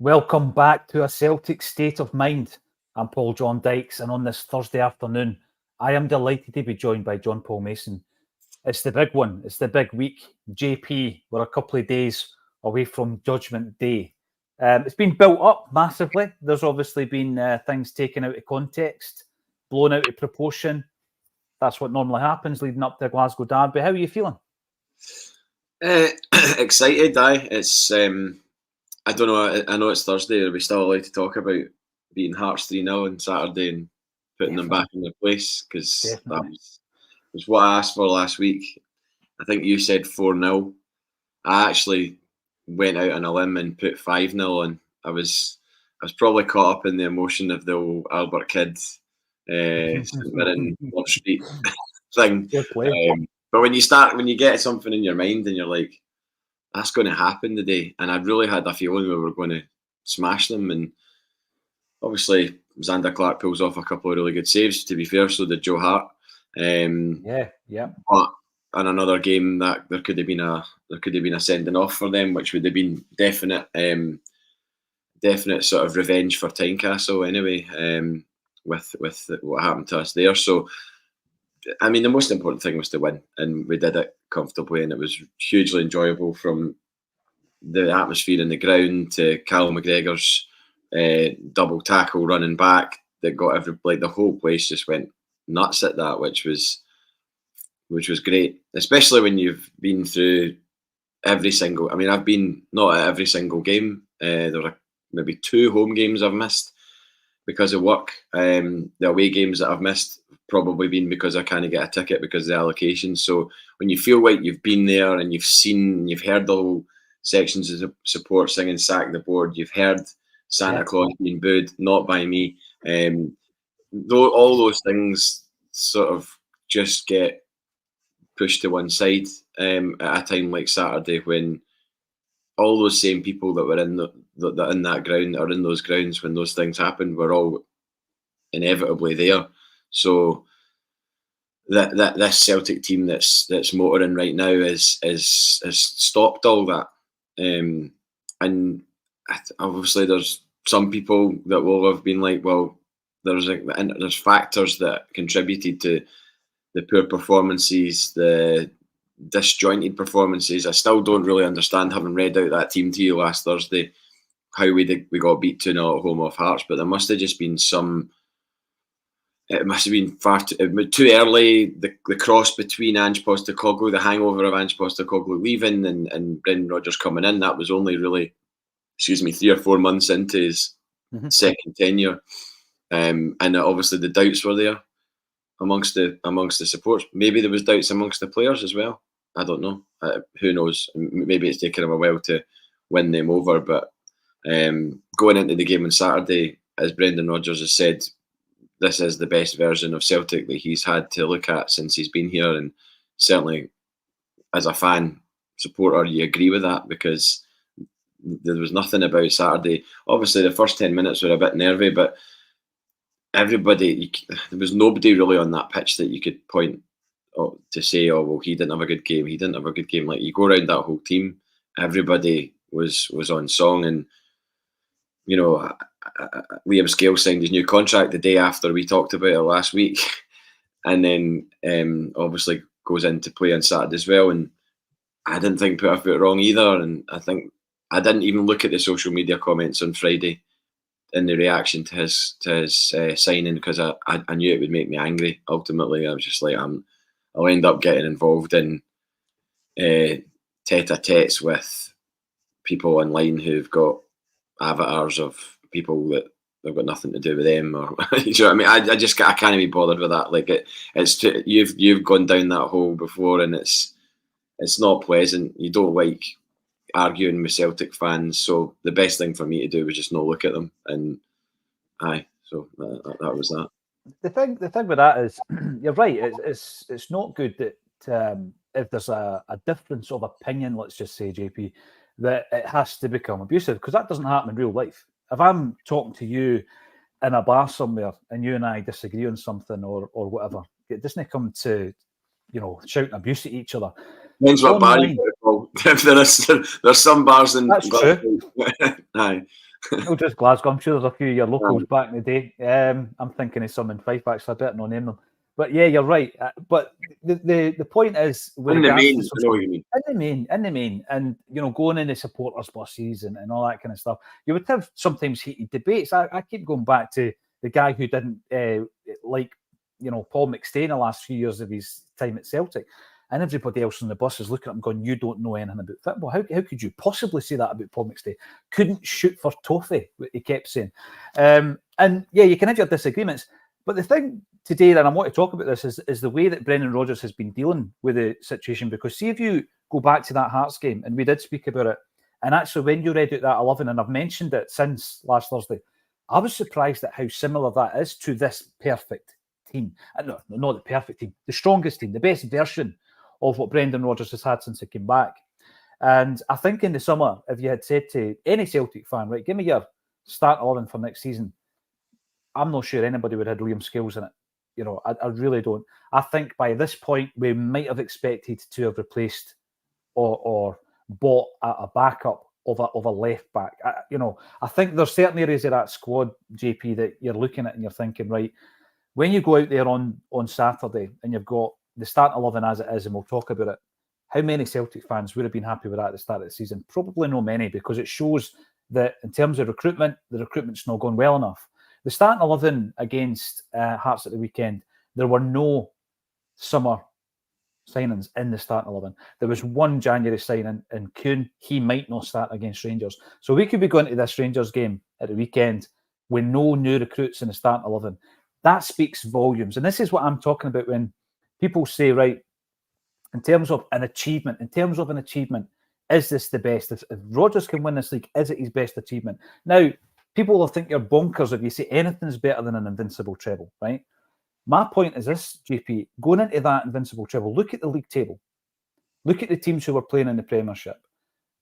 Welcome back to A Celtic State of Mind. I'm Paul John Dykes, and on this Thursday afternoon, I am delighted to be joined by John Paul Mason. It's the big one. It's the big week. JP, we're a couple of days away from Judgment Day. It's been built up massively. There's obviously been things taken out of context, blown out of proportion. That's what normally happens leading up to the Glasgow Derby. How are you feeling? Excited, aye. It's I don't know. I know it's Thursday. Are we still allowed to talk about beating Hearts 3-0 on Saturday and putting them back in their place? Because that was what I asked for last week. I think you said 4-0. I actually went out on a limb and put 5-0 on. I was probably caught up in the emotion of the old Albert Kidd in Love Street thing. But when you get something in your mind and you're like, that's going to happen today, and I really had a feeling we were going to smash them. And obviously, Zander Clark pulls off a couple of really good saves. To be fair, so did Joe Hart. But in another game, that there could have been a sending off for them, which would have been definite sort of revenge for Tynecastle anyway. With what happened to us there, so. I mean, the most important thing was to win, and we did it comfortably, and it was hugely enjoyable, from the atmosphere in the ground to Callum McGregor's double tackle running back that got the whole place just went nuts at that, which was great, especially when you've been through every single. I mean, I've been not at every single game. There are maybe 2 home games I've missed because of work. The away games that I've missed probably been because I can't get a ticket because of the allocation. So when you feel like you've been there and you've heard the whole sections of support singing "Sack the Board," you've heard Santa Claus being booed, not by me. All those things sort of just get pushed to one side at a time like Saturday, when all those same people that were in that ground or in those grounds when those things happened were all inevitably there. So that this Celtic team that's motoring right now is stopped all that, and obviously there's some people that will have been like, well, there's factors that contributed to the poor performances, the disjointed performances. I still don't really understand, having read out that team to you last Thursday, how we got beat 2-0 at home off Hearts, but there must have just been some. It must have been far too early. The cross between Ange Postecoglou, the hangover of Ange Postecoglou leaving and Brendan Rodgers coming in, that was only really, 3 or 4 months into his second tenure, and obviously the doubts were there amongst the supporters. Maybe there was doubts amongst the players as well. I don't know. Who knows? Maybe it's taken him a while to win them over. But going into the game on Saturday, as Brendan Rodgers has said, this is the best version of Celtic that he's had to look at since he's been here. And certainly, as a fan supporter, you agree with that, because there was nothing about Saturday. Obviously, the first 10 minutes were a bit nervy, but there was nobody really on that pitch that you could point to say, oh, well, he didn't have a good game. He didn't have a good game. Like, you go around that whole team, everybody was on song. And, you know, Liam Scales signed his new contract the day after we talked about it last week. And then obviously goes into play on Saturday as well. And I didn't think put a foot wrong either. And I think I didn't even look at the social media comments on Friday in the reaction to his signing, because I knew it would make me angry. Ultimately, I was just like, I'll end up getting involved in tete-a-tetes with people online who've got avatars of people that have got nothing to do with them, or you know what I mean? I can't be bothered with that. Like, you've gone down that hole before, and it's not pleasant. You don't like arguing with Celtic fans, so the best thing for me to do was just not look at them. And so that was that. The thing with that is, you're right. It's not good that if there's a difference of opinion, let's just say, JP, that it has to become abusive, because that doesn't happen in real life. If I'm talking to you in a bar somewhere and you and I disagree on something or whatever, it doesn't come to, shouting abuse at each other. Depends what bar you go. There's some bars in. That's true. Aye. Not just Glasgow. I'm sure there's a few of your locals back in the day. I'm thinking of some in Fife, actually. I better not name them. But yeah, you're right. But the point is, in the main, I know what you mean. In the main, and going in the supporters' buses and all that kind of stuff, you would have sometimes heated debates. I keep going back to the guy who didn't like Paul McStay in the last few years of his time at Celtic. And everybody else on the bus is looking at him going, you don't know anything about football. How could you possibly say that about Paul McStay? Couldn't shoot for toffee, what he kept saying. And yeah, you can have your disagreements. But the thing today, and I want to talk about this, is the way that Brendan Rodgers has been dealing with the situation. Because see, if you go back to that Hearts game, and we did speak about it, and actually when you read out that 11, and I've mentioned it since last Thursday, I was surprised at how similar that is to this perfect team. No, not the perfect team, the strongest team, the best version of what Brendan Rodgers has had since he came back. And I think in the summer, if you had said to any Celtic fan, right, give me your start 11 for next season, I'm not sure anybody would have had Liam Scales in it. I really don't. I think by this point, we might have expected to have replaced or bought a backup of a left back. I think there's certain areas of that squad, JP, that you're looking at and you're thinking, right, when you go out there on Saturday and you've got the start 11 as it is, and we'll talk about it, how many Celtic fans would have been happy with that at the start of the season? Probably not many, because it shows that in terms of recruitment, the recruitment's not going well enough. The starting 11 against Hearts at the weekend, there were no summer signings in the starting 11. There was one January signing, and Kuhn, he might not start against Rangers. So we could be going to this Rangers game at the weekend with no new recruits in the starting 11. That speaks volumes. And this is what I'm talking about when people say, right, in terms of an achievement, is this the best? If Rodgers can win this league, is it his best achievement? Now, people will think you're bonkers if you say anything's better than an invincible treble, right? My point is this, JP, going into that invincible treble, look at the league table. Look at the teams who were playing in the Premiership,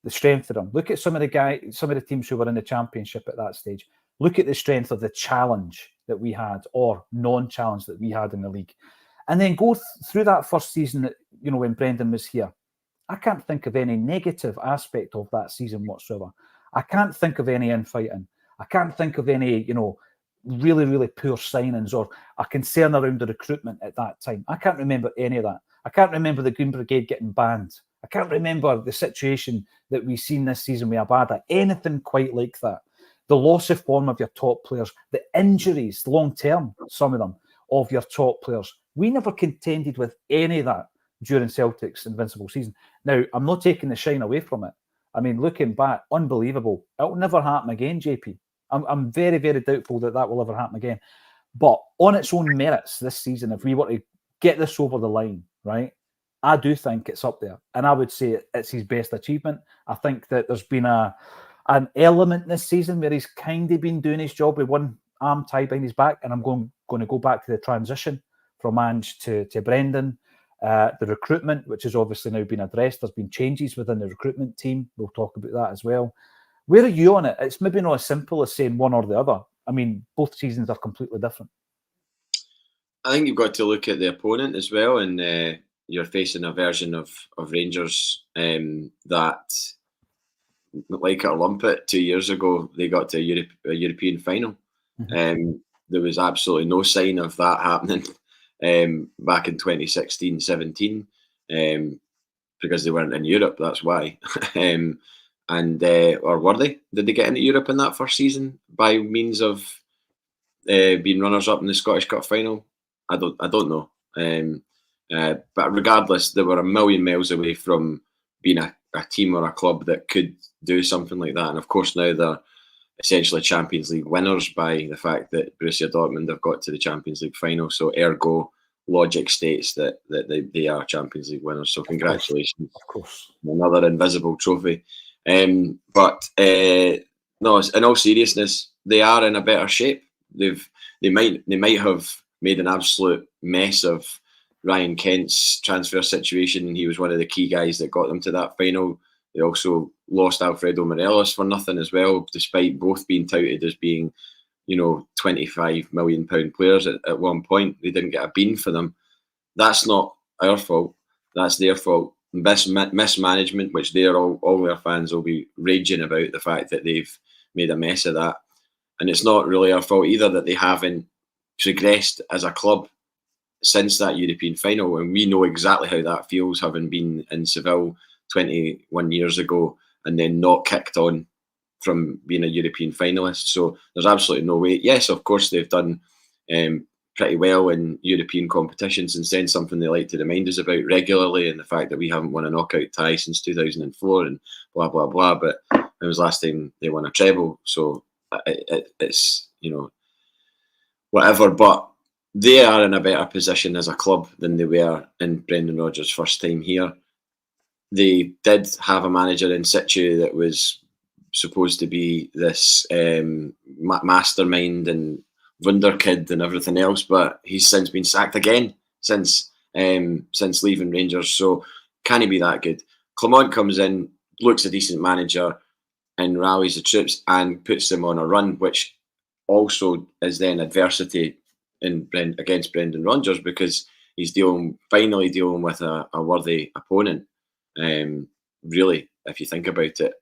the strength of them. Look at some of the teams who were in the Championship at that stage. Look at the strength of the challenge that we had, or non-challenge that we had in the league. And then go through that first season that, when Brendan was here. I can't think of any negative aspect of that season whatsoever. I can't think of any infighting. I can't think of any, really, really poor signings or a concern around the recruitment at that time. I can't remember any of that. I can't remember the Green Brigade getting banned. I can't remember the situation that we've seen this season with Abada, anything quite like that. The loss of form of your top players, the injuries, long-term, some of them, of your top players. We never contended with any of that during Celtic's invincible season. Now, I'm not taking the shine away from it. I mean, looking back, unbelievable. It'll never happen again, JP. I'm very, very doubtful that will ever happen again. But on its own merits this season, if we were to get this over the line, right, I do think it's up there. And I would say it's his best achievement. I think that there's been an element this season where he's kind of been doing his job with one arm tied behind his back. And I'm going to go back to the transition from Ange to Brendan. The recruitment, which has obviously now been addressed. There's been changes within the recruitment team. We'll talk about that as well. Where are you on it? It's maybe not as simple as saying one or the other. I mean, both seasons are completely different. I think you've got to look at the opponent as well, and you're facing a version of Rangers that, like at Lumpet 2 years ago, they got to a European final. Mm-hmm. There was absolutely no sign of that happening back in 2016-17 because they weren't in Europe. That's why. Or were they? Did they get into Europe in that first season by means of being runners-up in the Scottish Cup final? I don't know. But regardless, they were a million miles away from being a team or a club that could do something like that. And of course, now they're essentially Champions League winners by the fact that Borussia Dortmund have got to the Champions League final. So ergo, logic states that they are Champions League winners. So congratulations. Of course. Another invisible trophy. But no, in all seriousness, they are in a better shape. They might have made an absolute mess of Ryan Kent's transfer situation. He was one of the key guys that got them to that final. They also lost Alfredo Morelos for nothing as well, despite both being touted as being, £25 million players at one point. They didn't get a bean for them. That's not our fault. That's their fault. Mismanagement, which all their fans will be raging about, the fact that they've made a mess of that. And it's not really our fault either that they haven't progressed as a club since that European final. And we know exactly how that feels, having been in Seville 21 years ago and then not kicked on from being a European finalist. So there's absolutely no way. Yes, of course, they've done pretty well in European competitions, and then something they like to remind us about regularly, and the fact that we haven't won a knockout tie since 2004 and blah, blah, blah. But it was last time they won a treble. So it's, whatever. But they are in a better position as a club than they were in Brendan Rodgers' first time here. They did have a manager in situ that was supposed to be this mastermind and wunderkid and everything else, but he's since been sacked again since leaving Rangers. So can he be that good? Clement comes in, looks a decent manager, and rallies the troops and puts them on a run, which also is then adversity against Brendan Rodgers, because he's finally dealing with a worthy opponent. Really, if you think about it,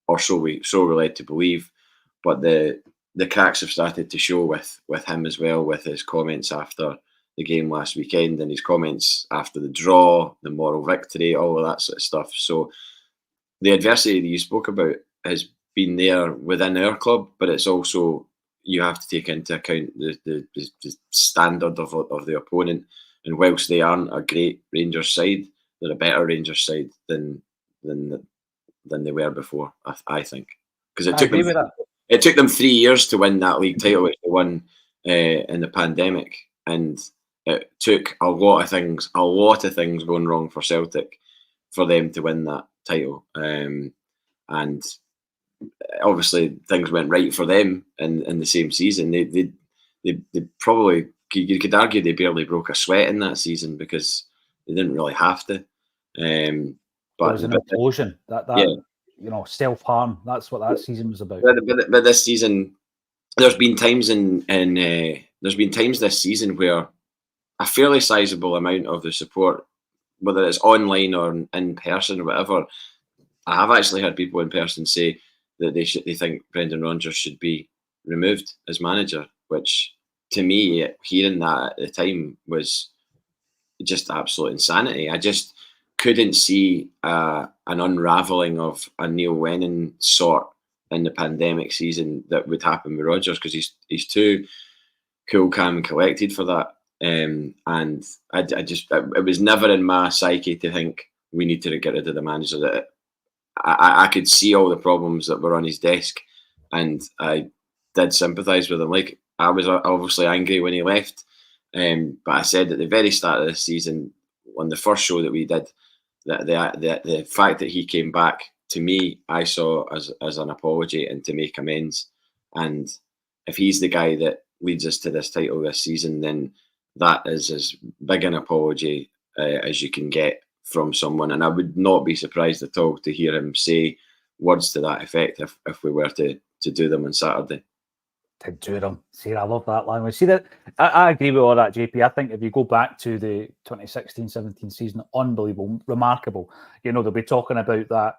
or so we're led to believe. But the cracks have started to show with him as well, with his comments after the game last weekend and his comments after the draw, the moral victory, all of that sort of stuff. So the adversity that you spoke about has been there within our club, but it's also, you have to take into account the standard of the opponent. And whilst they aren't a great Rangers side, they're a better Rangers side than they were before, I think. Because it took them 3 years to win that league title, which they won in the pandemic, and it took a lot of things going wrong for Celtic for them to win that title. And obviously things went right for them in the same season. They probably, you could argue, they barely broke a sweat in that season because they didn't really have to. But it was an implosion. That self-harm. That's what that season was about. But this season, there's been times this season where a fairly sizable amount of the support, whether it's online or in person or whatever, I have actually heard people in person say that they think Brendan Rodgers should be removed as manager, which to me, hearing that at the time, was just absolute insanity. I just couldn't see an unravelling of a Neil Lennon sort in the pandemic season that would happen with Rodgers, because he's too cool, calm and collected for that. And it was never in my psyche to think we need to get rid of the manager. That I could see all the problems that were on his desk, and I did sympathise with him. Like, I was obviously angry when he left, but I said at the very start of this season, on the first show that we did, that the fact that he came back, to me, I saw as an apology and to make amends. And if he's the guy that leads us to this title this season, then that is as big an apology as you can get from someone. And I would not be surprised at all to hear him say words to that effect if we were to do them on Saturday. To do them. See, I love that language. See, that I agree with all that, JP. I think if you go back to the 2016-17 season, unbelievable, remarkable. They'll be talking about that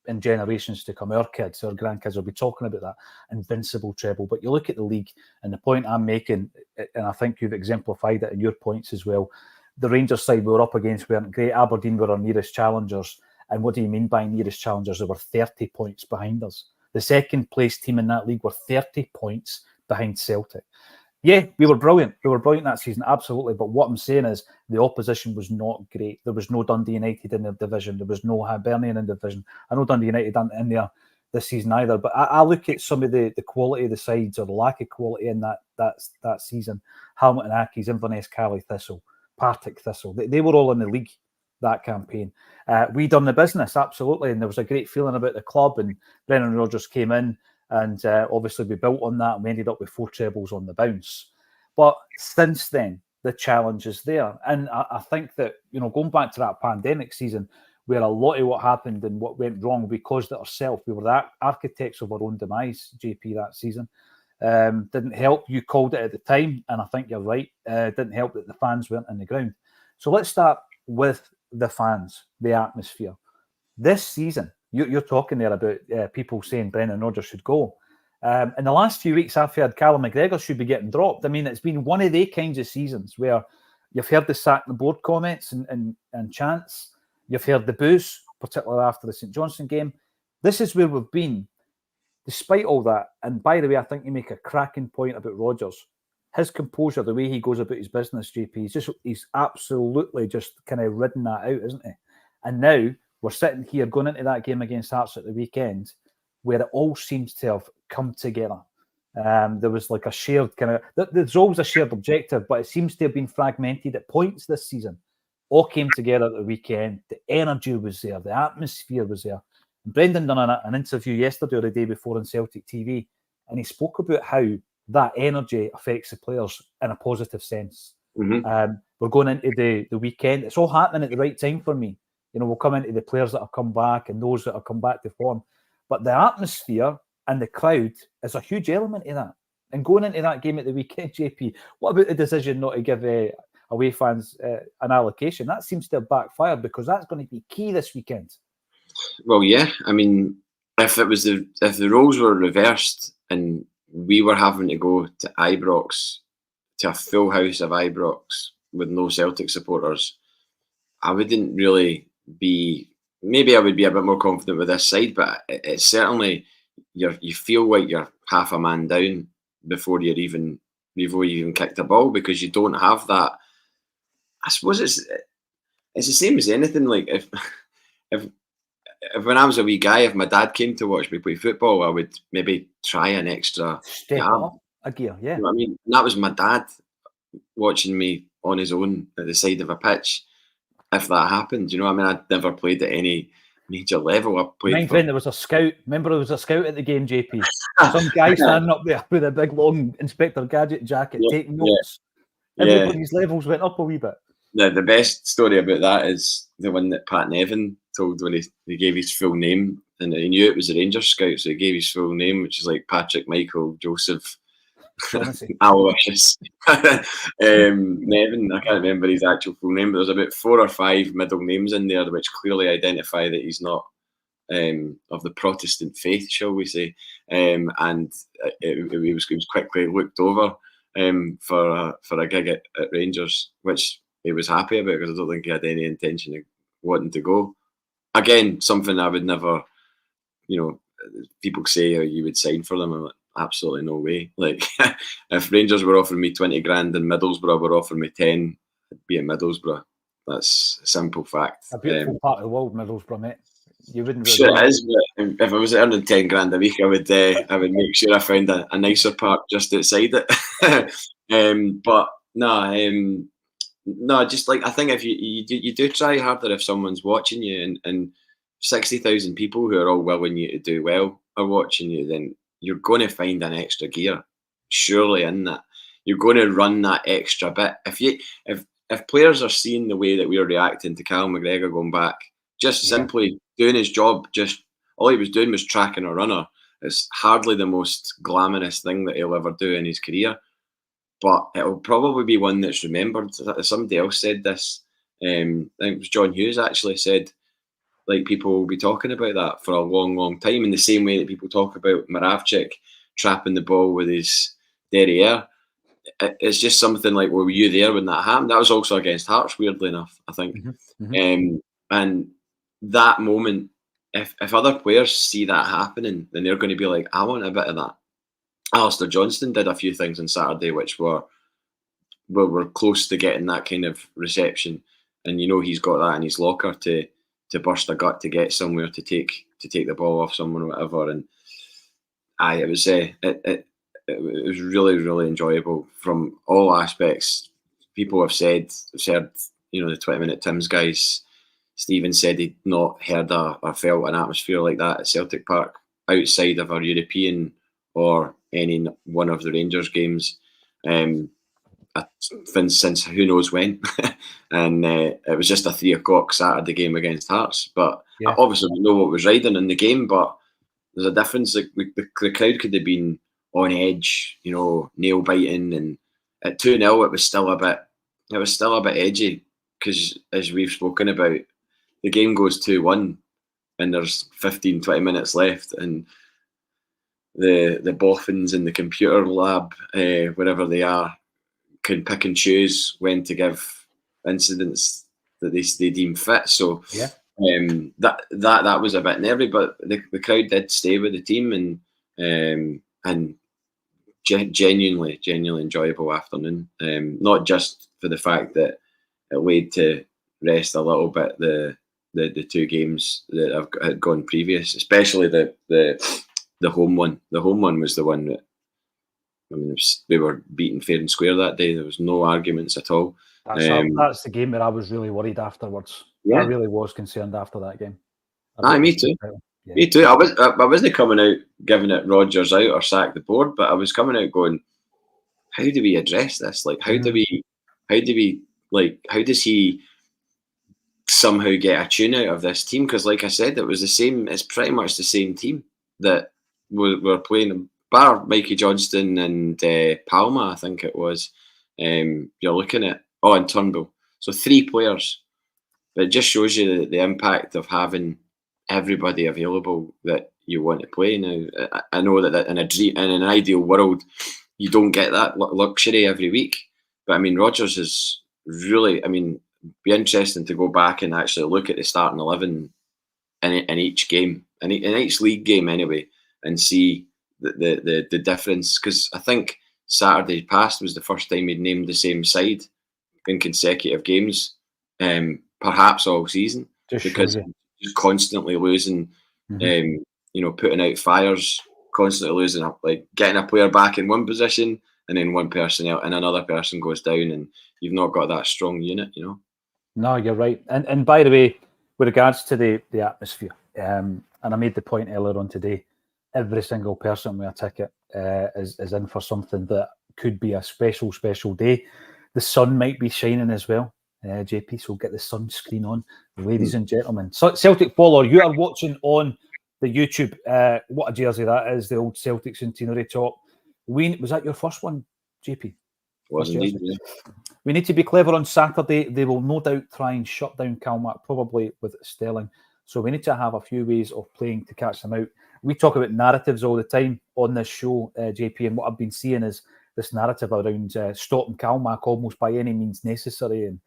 in generations to come. Our kids, our grandkids will be talking about that invincible treble. But you look at the league, and the point I'm making, and I think you've exemplified it in your points as well, the Rangers side we were up against weren't great. Aberdeen were our nearest challengers. And what do you mean by nearest challengers? They were 30 points behind us. The second place team in that league were 30 points behind Celtic. Yeah, we were brilliant. We were brilliant that season, absolutely. But what I'm saying is the opposition was not great. There was no Dundee United in the division. There was no Hibernian in the division. I know Dundee United aren't in there this season either. But I look at some of the quality of the sides, or the lack of quality in that season. Hamilton Accies, Inverness, Cali Thistle, Partick Thistle. They were all in the league that campaign. We done the business, absolutely. And there was a great feeling about the club. And Brendan Rodgers came in. And obviously we built on that, and we ended up with 4 trebles on the bounce. But since then, the challenge is there. And I think that, going back to that pandemic season, where a lot of what happened and what went wrong, we caused it ourselves. We were the architects of our own demise, JP, that season. Didn't help. You called it at the time, and I think you're right. Didn't help that the fans weren't in the ground. So let's start with the fans, the atmosphere. This season, you're talking there about people saying Brendan Rodgers should go. In the last few weeks, I've heard Callum McGregor should be getting dropped. I mean, it's been one of the kinds of seasons where you've heard the sack the board comments and chants. You've heard the boos, particularly after the St Johnstone game. This is where we've been, despite all that. And by the way, I think you make a cracking point about Rodgers. His composure, the way he goes about his business, JP, he's absolutely just kind of ridden that out, isn't he? And now we're sitting here going into that game against Hearts at the weekend, where it all seems to have come together. There was like a shared kind of, there's always a shared objective, but it seems to have been fragmented at points this season. All came together at the weekend. The energy was there. The atmosphere was there. And Brendan done an interview yesterday or the day before on Celtic TV, and he spoke about how that energy affects the players in a positive sense. We're going into the weekend. It's all happening at the right time for me. You know, we'll come into the players that have come back and those that have come back to form. But the atmosphere and the crowd is a huge element of that. And going into that game at the weekend, JP, what about the decision not to give away fans an allocation? That seems to have backfired, because that's going to be key this weekend. Well, yeah. I mean, if the roles were reversed and we were having to go to Ibrox, to a full house of Ibrox with no Celtic supporters, I wouldn't really be. Maybe I would be a bit more confident with this side, but it's certainly you feel like you're half a man down before you even kick the ball, because you don't have that. I suppose it's the same as anything. Like if when I was a wee guy, if my dad came to watch me play football, I would maybe try an extra step up a gear. Yeah, you know what I mean, and that was my dad watching me on his own at the side of a pitch. If that happened, you know, I mean, I'd never played at any major level. I played. My friend, there was a scout. Remember, there was a scout at the game, JP. Some guy standing up there with a big, long Inspector Gadget jacket, taking notes. Everybody's levels went up a wee bit. The best story about that is the one that Pat Nevin told when he gave his full name, and he knew it was a Rangers scout, so he gave his full name, which is like Patrick Michael Joseph Aloysius Nevin. I can't remember his actual full name, but there's about 4 or 5 middle names in there which clearly identify that he's not of the Protestant faith, shall we say. And he was quickly looked over for a gig at Rangers, which he was happy about, because I don't think he had any intention of wanting to go. Again, something I would never, you know, people say you would sign for them. I'm like, absolutely no way. Like, if Rangers were offering me 20 grand and Middlesbrough were offering me 10, I'd be at Middlesbrough. That's a simple fact. A beautiful part of the world, Middlesbrough, mate. You wouldn't really. Sure, it is. But if I was earning 10 grand a week, I would make sure I found a nicer park just outside it. But no, just like, I think if you do try harder if someone's watching you, and 60,000 people who are all willing you to do well are watching you, then you're going to find an extra gear, surely, in that. You're going to run that extra bit. If players are seeing the way that we're reacting to Callum McGregor going back, just simply doing his job, just all he was doing was tracking a runner. It's hardly the most glamorous thing that he'll ever do in his career, but it'll probably be one that's remembered. Somebody else said this. I think it was John Hughes actually said, like, people will be talking about that for a long, long time, in the same way that people talk about Moravcik trapping the ball with his derriere. It's just something like, were you there when that happened? That was also against Hearts, weirdly enough, I think. And that moment, if other players see that happening, then they're going to be like, I want a bit of that. Alistair Johnston did a few things on Saturday which were close to getting that kind of reception, and you know he's got that in his locker to burst a gut, to get somewhere, to take the ball off someone or whatever. And it was really, really enjoyable from all aspects. People have said, you know, the 20-minute Tim's guys, Stephen said he'd not heard or felt an atmosphere like that at Celtic Park outside of our European or any one of the Rangers games since who knows when. And it was just a 3 o'clock Saturday game against Hearts, but obviously we know what was riding in the game, but there's a difference. Like, the crowd could have been on edge, you know, nail biting, and at 2-0 it was still a bit edgy, because as we've spoken about, the game goes 2-1 and there's 15-20 minutes left, and the boffins in the computer lab, wherever they are, can pick and choose when to give incidents that they deem fit. So Yeah. That was a bit nervy, but the crowd did stay with the team, and genuinely enjoyable afternoon. Not just for the fact that it laid to rest a little bit the two games that had gone previous, especially the home one. The home one was the one that, I mean, we were beaten fair and square that day. There was no arguments at all. That's the game where I was really worried afterwards. Yeah. I really was concerned after that game. Me too. Yeah. Me too. I wasn't coming out giving it Rodgers out or sack the board, but I was coming out going, how do we address this? Like, how does he somehow get a tune out of this team? Because, like I said, it's pretty much the same team that we're playing, bar Mikey Johnston and Palma, I think it was. You're looking at, and Turnbull. So 3 players. But it just shows you the impact of having everybody available that you want to play. Now, I know that in an ideal world, you don't get that luxury every week. But I mean, Rodgers is really, be interesting to go back and actually look at the starting 11 in each game, in each league game anyway, and see the difference. Because I think Saturday past was the first time he'd named the same side in consecutive games, perhaps all season, because he's constantly losing, putting out fires, constantly losing, like getting a player back in one position and then one person out and another person goes down, and you've not got that strong unit, No, you're right. And by the way, with regards to the atmosphere, and I made the point earlier on today, every single person with a ticket is in for something that could be a special day. The sun might be shining as well, JP, so get the sunscreen on, ladies and gentlemen. So, Celtic follower, you are watching on the YouTube. What a jersey that is, the old Celtic centenary top. Was that your first one, JP? Was indeed, yeah. We need to be clever on Saturday. They will no doubt try and shut down KILMARNOCK, probably with Sterling. So we need to have a few ways of playing to catch them out. We talk about narratives all the time on this show, JP, and what I've been seeing is this narrative around stopping KILMARNOCK almost by any means necessary and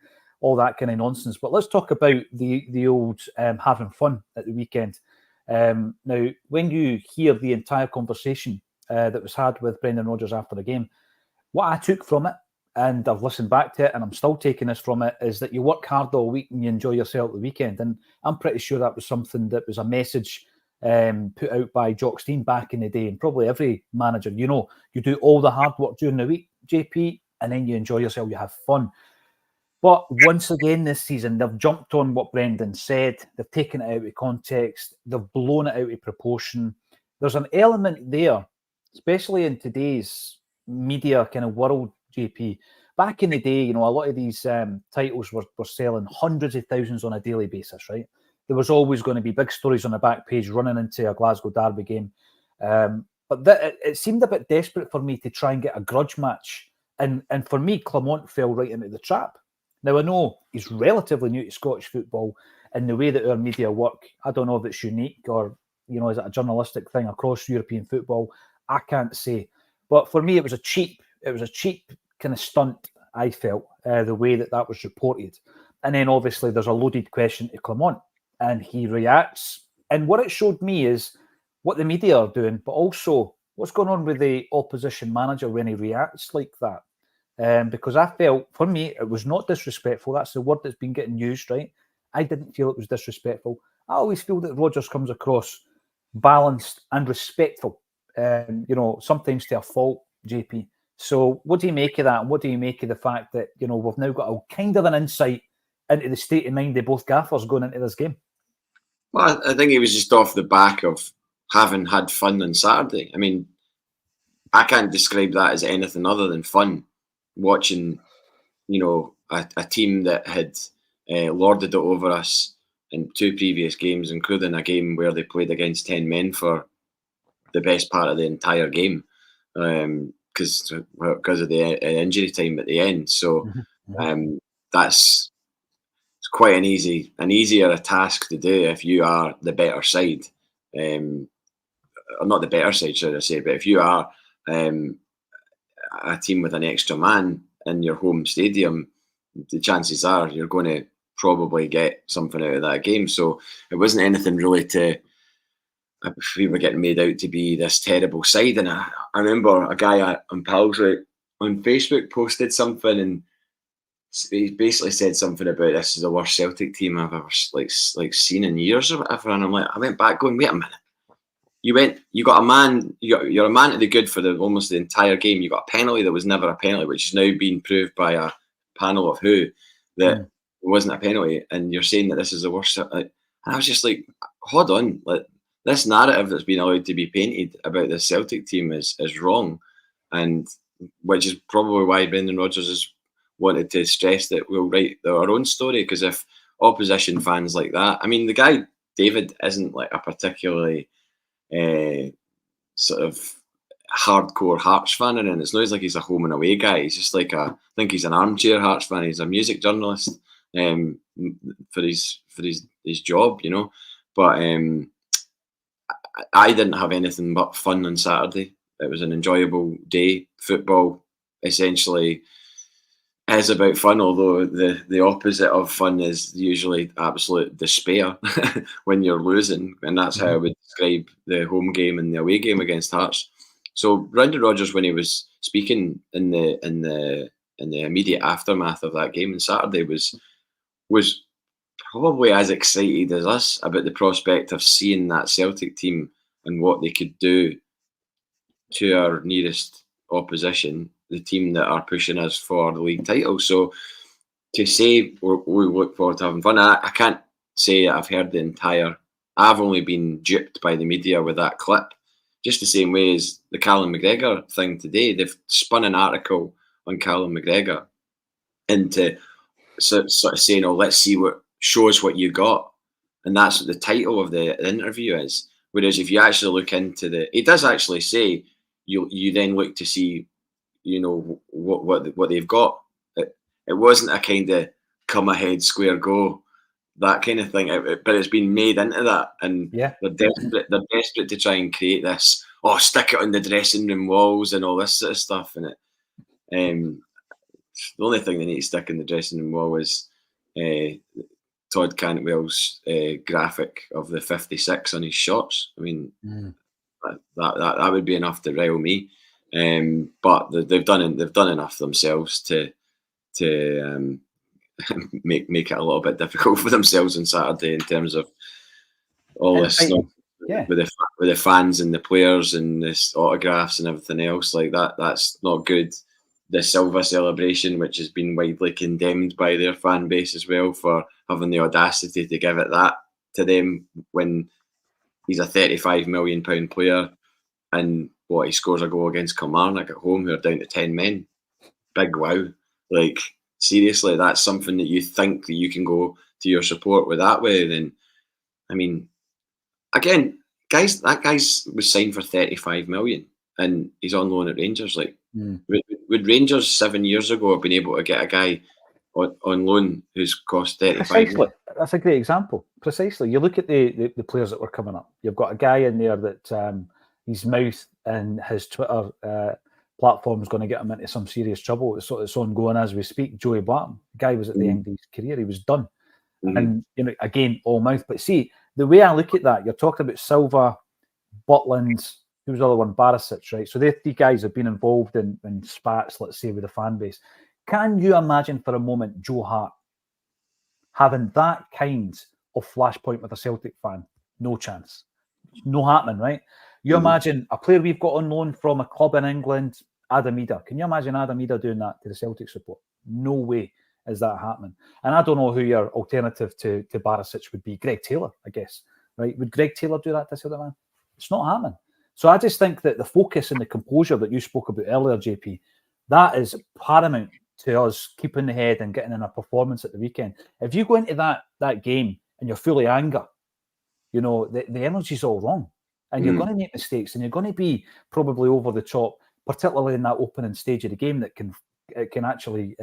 all that kind of nonsense. But let's talk about the old having fun at the weekend. Now, when you hear the entire conversation that was had with Brendan Rodgers after the game, what I took from it, and I've listened back to it, and I'm still taking this from it, is that you work hard all week and you enjoy yourself at the weekend. And I'm pretty sure that was something that was a message put out by Jock Stein back in the day, and probably every manager. You do all the hard work during the week, JP, and then you enjoy yourself, you have fun. But once again this season, they've jumped on what Brendan said. They've taken it out of context. They've blown it out of proportion. There's an element there, especially in today's media kind of world, JP. Back in the day, a lot of these titles were selling hundreds of thousands on a daily basis, right? There was always going to be big stories on the back page running into a Glasgow Derby game. But it seemed a bit desperate for me to try and get a grudge match. And for me, Clement fell right into the trap. Now, I know he's relatively new to Scottish football and the way that our media work. I don't know if it's unique or, is it a journalistic thing across European football? I can't say. But for me, it was a cheap kind of stunt, I felt, the way that was reported. And then obviously there's a loaded question to Clement and he reacts. And what it showed me is what the media are doing, but also what's going on with the opposition manager when he reacts like that. Because I felt, for me, it was not disrespectful. That's the word that's been getting used, right? I didn't feel it was disrespectful. I always feel that Rodgers comes across balanced and respectful, sometimes to a fault, JP. So what do you make of that? And what do you make of the fact that, we've now got a kind of an insight into the state of mind of both gaffers going into this game? Well, I think it was just off the back of having had fun on Saturday. I mean, I can't describe that as anything other than fun. Watching, a team that had lorded it over us in 2 previous games, including a game where they played against 10 men for the best part of the entire game, because of the injury time at the end. So it's quite an easier task to do if you are the better side or not the better side, should I say, but if you are a team with an extra man in your home stadium, the chances are you're going to probably get something out of that game. So it wasn't anything really we were getting made out to be this terrible side. And I remember a guy I'm pals with on Facebook posted something, and he basically said something about this is the worst Celtic team I've ever like seen in years or whatever. And I went back going, wait a minute. You got a man. You're a man to the good for almost the entire game. You got a penalty that was never a penalty, which is now being proved by a panel of who that it wasn't a penalty. And you're saying that this is the worst. And I was just like, hold on, this narrative that's been allowed to be painted about the Celtic team is wrong, and which is probably why Brendan Rodgers has wanted to stress that we'll write our own story. Because if opposition fans like that, I mean, the guy David isn't like a particularly sort of hardcore Hearts fan, and it's not like he's a home and away guy. He's just like I think he's an armchair Hearts fan. He's a music journalist for his job, you know. But I didn't have anything but fun on Saturday. It was an enjoyable day. Football essentially is about fun, although the opposite of fun is usually absolute despair when you're losing, and that's how I would describe the home game and the away game against Hearts. So Brendan Rodgers, when he was speaking in the immediate aftermath of that game on Saturday, was probably as excited as us about the prospect of seeing that Celtic team and what they could do to our nearest opposition, the team that are pushing us for the league title. So to say we look forward to having fun, I can't say I've heard the entire. I've only been duped by the media with that clip, just the same way as the Callum McGregor thing today. They've spun an article on Callum McGregor into sort of saying, "Oh, let's see show us what you got," and that's what the title of the interview is. Whereas if you actually look into it does actually say you then look to see, you know, what they've got. It wasn't a kind of come ahead, square go, that kind of thing. But it's been made into that, and they're desperate. They're desperate to try and create this. Oh, stick it on the dressing room walls and all this sort of stuff. And the only thing they need to stick in the dressing room wall is Todd Cantwell's graphic of the 56 on his shorts. I mean, that would be enough to rile me. But they've done enough themselves to make it a little bit difficult for themselves on Saturday in terms of all this stuff with the fans and the players and this autographs and everything else like that. That's not good. The Silva celebration, which has been widely condemned by their fan base as well for having the audacity to give it that to them when he's a £35 million player and he scores a goal against Kilmarnock at home who are down to 10 men. Big wow. Like, seriously, that's something that you think that you can go to your support with that way. Then, I mean, again, that guy was signed for 35 million and he's on loan at Rangers. Like, would Rangers 7 years ago have been able to get a guy on loan who's cost 35 million? That's a great example. Precisely. You look at the players that were coming up. You've got a guy in there that his mouth and his Twitter platform is going to get him into some serious trouble. It's ongoing as we speak. Joey Barton, the guy was at the end of his career. He was done. And, you know, again, all mouth. But see, the way I look at that, you're talking about Silva, Butland, who was the other one? Barisic, right? So they three guys have been involved in spats, let's say, with the fan base. Can you imagine for a moment Joe Hart having that kind of flashpoint with a Celtic fan? No chance. No happening, right? You imagine a player we've got on loan from a club in England, Adam Ida. Can you imagine Adam Ida doing that to the Celtic support? No way is that happening. And I don't know who your alternative to Barisic would be. Greg Taylor, I guess, right? Would Greg Taylor do that to Celtic man? It's not happening. So I just think that the focus and the composure that you spoke about earlier, JP, that is paramount to us keeping the head and getting in a performance at the weekend. If you go into that game and you're full of anger, you know, the energy's all wrong. And you're going to make mistakes and you're going to be probably over the top, particularly in that opening stage of the game that can actually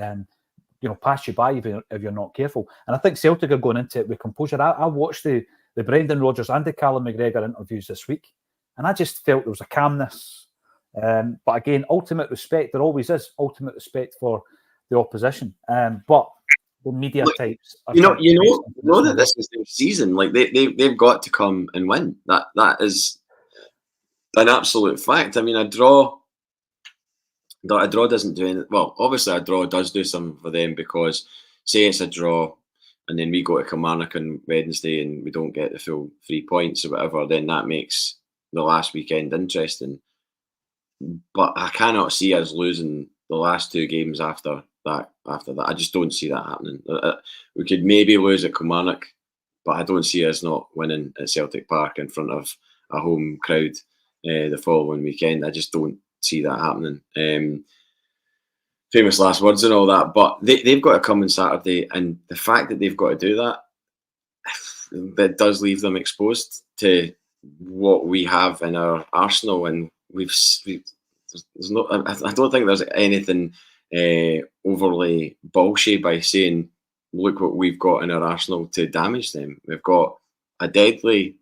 pass you by if you're not careful. And I think Celtic are going into it with composure. I watched the Brendan Rodgers and the Callum McGregor interviews this week. And I just felt there was a calmness. But again, ultimate respect, there always is ultimate respect for the opposition. But the media types are you know that this is their season. Like they've got to come and win. That is an absolute fact. I mean, a draw doesn't do anything. Well, obviously a draw does do something for them, because say it's a draw and then we go to Kilmarnock on Wednesday and we don't get the full 3 points or whatever, then that makes the last weekend interesting. But I cannot see us losing the last 2 games after that. I just don't see that happening. We could maybe lose at Kilmarnock, but I don't see us not winning at Celtic Park in front of a home crowd the following weekend. I just don't see that happening. Famous last words and all that, but they've got to come on Saturday, and the fact that they've got to do that does leave them exposed to what we have in our arsenal, and there's no. I don't think there's anything overly bullshit by saying, look what we've got in our arsenal to damage them. We've got a deadly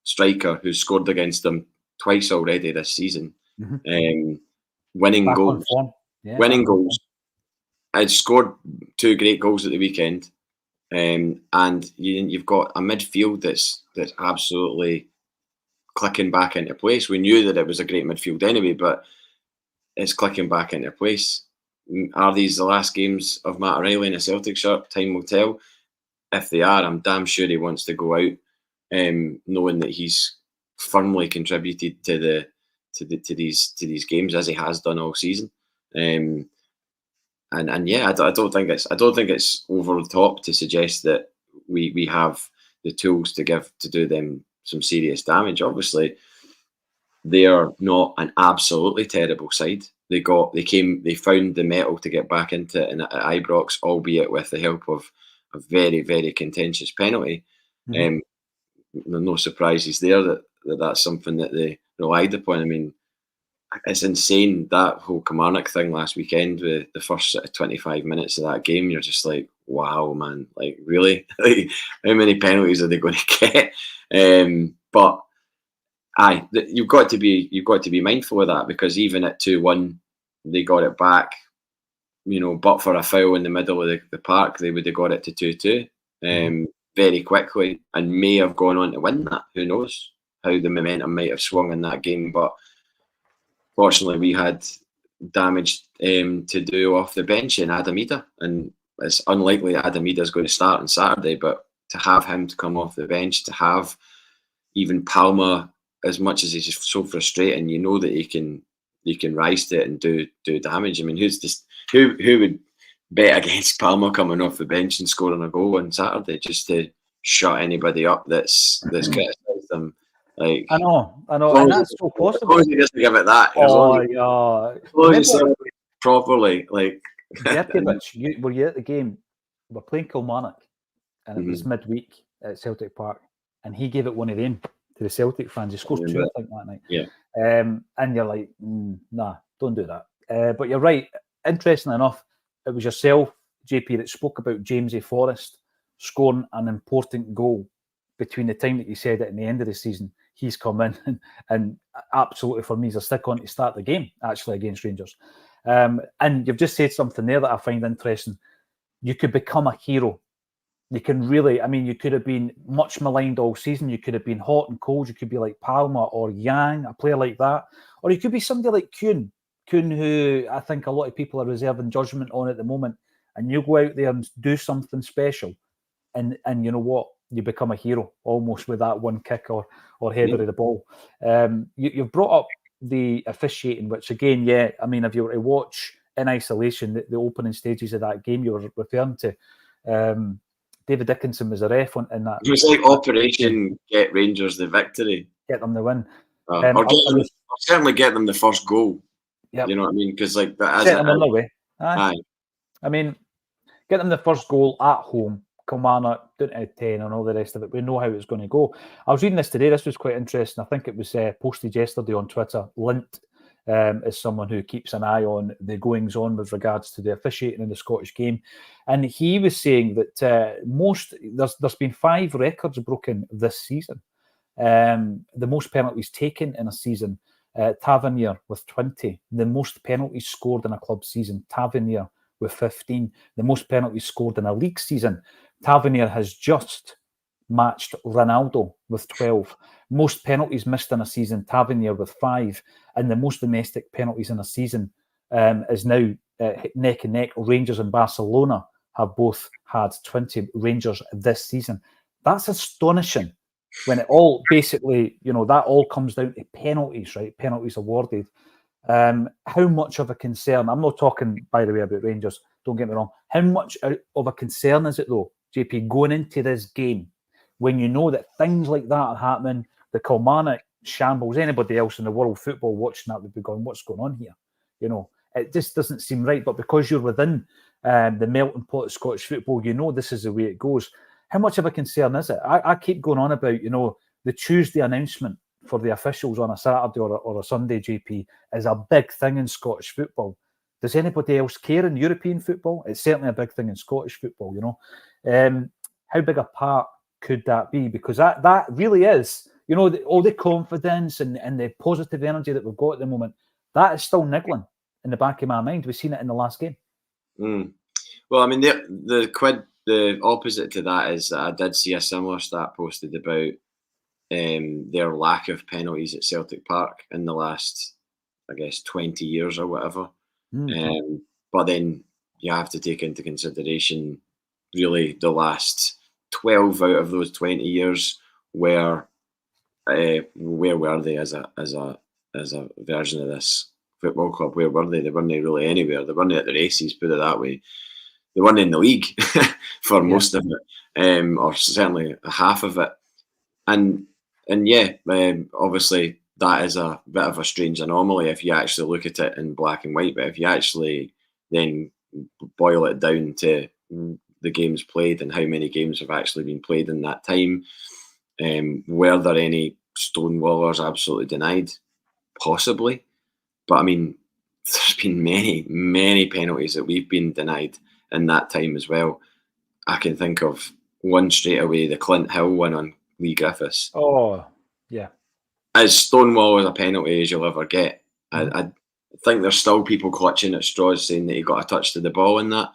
striker who's scored against them twice already this season. Winning Back goals. Winning goals. I'd scored 2 great goals at the weekend, and you've got a midfield that's absolutely clicking back into place. We knew that it was a great midfield anyway, but it's clicking back into place. Are these the last games of Matt O'Reilly in a Celtic shirt? Time will tell. If they are, I'm damn sure he wants to go out, knowing that he's firmly contributed to these games, as he has done all season. And yeah, I don't think it's over the top to suggest that we have the tools to do them some serious damage. Obviously, they are not an absolutely terrible side. They found the metal to get back into it at Ibrox, albeit with the help of a very, very contentious penalty. No surprises there that's something that they relied upon. I mean, it's insane, that whole Kilmarnock thing last weekend with the first 25 minutes of that game. You're just like, wow, man, like really? Like, how many penalties are they going to get? But you've got to be mindful of that, because even at 2-1, they got it back. But for a foul in the middle of the park, they would have got it to 2-2 very quickly, and may have gone on to win that. Who knows how the momentum might have swung in that game? But fortunately, we had damage to do off the bench in Adam Idah, and it's unlikely that Adam Idah is going to start on Saturday. But to have him to come off the bench, to have even Palmer, as much as he's just so frustrating, that he can rise to it and do damage. I mean, who would bet against Palmer coming off the bench and scoring a goal on Saturday just to shut anybody up that's criticised them? Like, I know, and that's so possible. As long as he doesn't give it that. Properly, like. Jerkovich, were you at the game? We're playing Kilmarnock, and it was midweek at Celtic Park, and he gave it one of them to the Celtic fans. He scored 2, I think, that night. Yeah. And you're like, nah, don't do that. But you're right. Interestingly enough, it was yourself, JP, that spoke about Jamesy Forrest scoring an important goal between the time that you said it and the end of the season. He's come in and absolutely, for me, is a stick on to start the game, actually, against Rangers. And you've just said something there that I find interesting. You could become a hero. You can really, you could have been much maligned all season. You could have been hot and cold. You could be like Palmer or Yang, a player like that. Or you could be somebody like Kuhn, who I think a lot of people are reserving judgment on at the moment. And you go out there and do something special. And you know what? You become a hero almost with that one kick or header of the ball. You've brought up the officiating, which again, if you were to watch in isolation the opening stages of that game you were referring to, David Dickinson was a ref in that. It was like Operation Get Rangers the victory. Get them the win. Or certainly get them the first goal. Yep. You know what I mean? Because like that, set them on their way. Aye. Get them the first goal at home. Kilmarnock, down to 10 and all the rest of it. We know how it's going to go. I was reading this today. This was quite interesting. I think it was posted yesterday on Twitter. Lint is someone who keeps an eye on the goings-on with regards to the officiating in the Scottish game. And he was saying that there's been 5 records broken this season. The most penalties taken in a season, Tavernier with 20. The most penalties scored in a club season, Tavernier with 15. The most penalties scored in a league season, Tavernier has just matched Ronaldo with 12. Most penalties missed in a season, Tavernier with 5. And the most domestic penalties in a season is now neck and neck. Rangers and Barcelona have both had 20. Rangers this season. That's astonishing. When it all basically, that all comes down to penalties, right? Penalties awarded. How much of a concern? I'm not talking, by the way, about Rangers. Don't get me wrong. How much of a concern is it, though, JP, going into this game when you know that things like that are happening? The Kilmarnock shambles. Anybody else in the world football watching that would be going, "What's going on here?" It just doesn't seem right. But because you're within the melting pot of Scottish football, this is the way it goes. How much of a concern is it? I keep going on about, the Tuesday announcement for the officials on a Saturday or a Sunday, JP, is a big thing in Scottish football. Does anybody else care in European football? It's certainly a big thing in Scottish football, How big a part could that be? Because that really is, all the confidence and the positive energy that we've got at the moment, that is still niggling in the back of my mind. We've seen it in the last game. Well, I mean, the opposite to that is that I did see a similar stat posted about their lack of penalties at Celtic Park in the last, 20 years or whatever. But then you have to take into consideration really the last 12 out of those 20 years where were they as a version of this football club? Where were they? They weren't really anywhere. They weren't at the races, put it that way. They weren't in the league for most of it, or certainly half of it. And obviously that is a bit of a strange anomaly if you actually look at it in black and white. But if you actually then boil it down to the games played and how many games have actually been played in that time, were there any stonewallers absolutely denied? Possibly. But I mean, there's been many penalties that we've been denied in that time as well. I can think of one straight away, the Clint Hill one on Lee Griffiths. Oh, yeah. As stonewall as a penalty as you'll ever get. I think there's still people clutching at straws saying that he got a touch to the ball in that.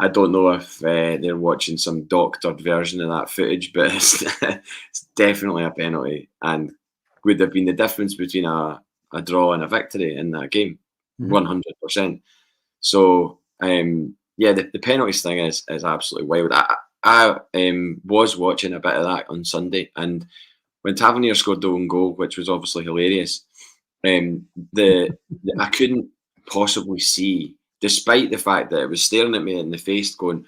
I don't know if they're watching some doctored version of that footage, but it's definitely a penalty and would have been the difference between a draw and a victory in that game, 100%. So, the penalties thing is absolutely wild. I was watching a bit of that on Sunday, and when Tavernier scored the own goal, which was obviously hilarious, I couldn't possibly see, despite the fact that it was staring at me in the face going,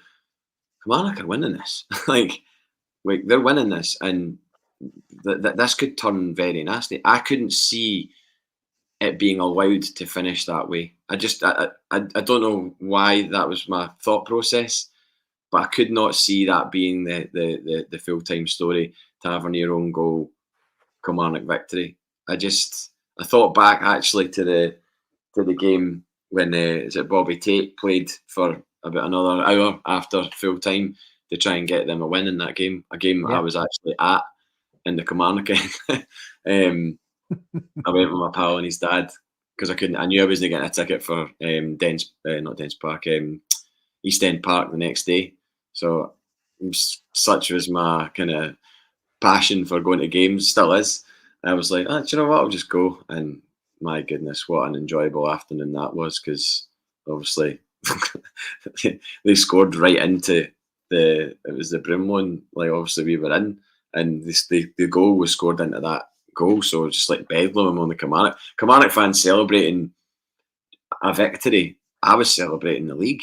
Kilmarnock are winning this. like they're winning this, and this could turn very nasty. I couldn't see it being allowed to finish that way. I don't know why that was my thought process, but I could not see that being the full-time story. Tavernier own goal, Kilmarnock victory. I thought back actually to the game when Bobby Tate played for about another hour after full time to try and get them a win in that game. A game I was actually at in the Kilmarnock end. I went with my pal and his dad because I knew I wasn't getting a ticket for East End Park the next day. So such was my kind of passion for going to games, still is. I was like, do you know what? I'll just go. And my goodness, what an enjoyable afternoon that was, because obviously they scored right into it was the Broomloan, like obviously we were in, and the goal was scored into that goal. So just like bedlam on the Kilmarnock fans celebrating a victory. I was celebrating the league.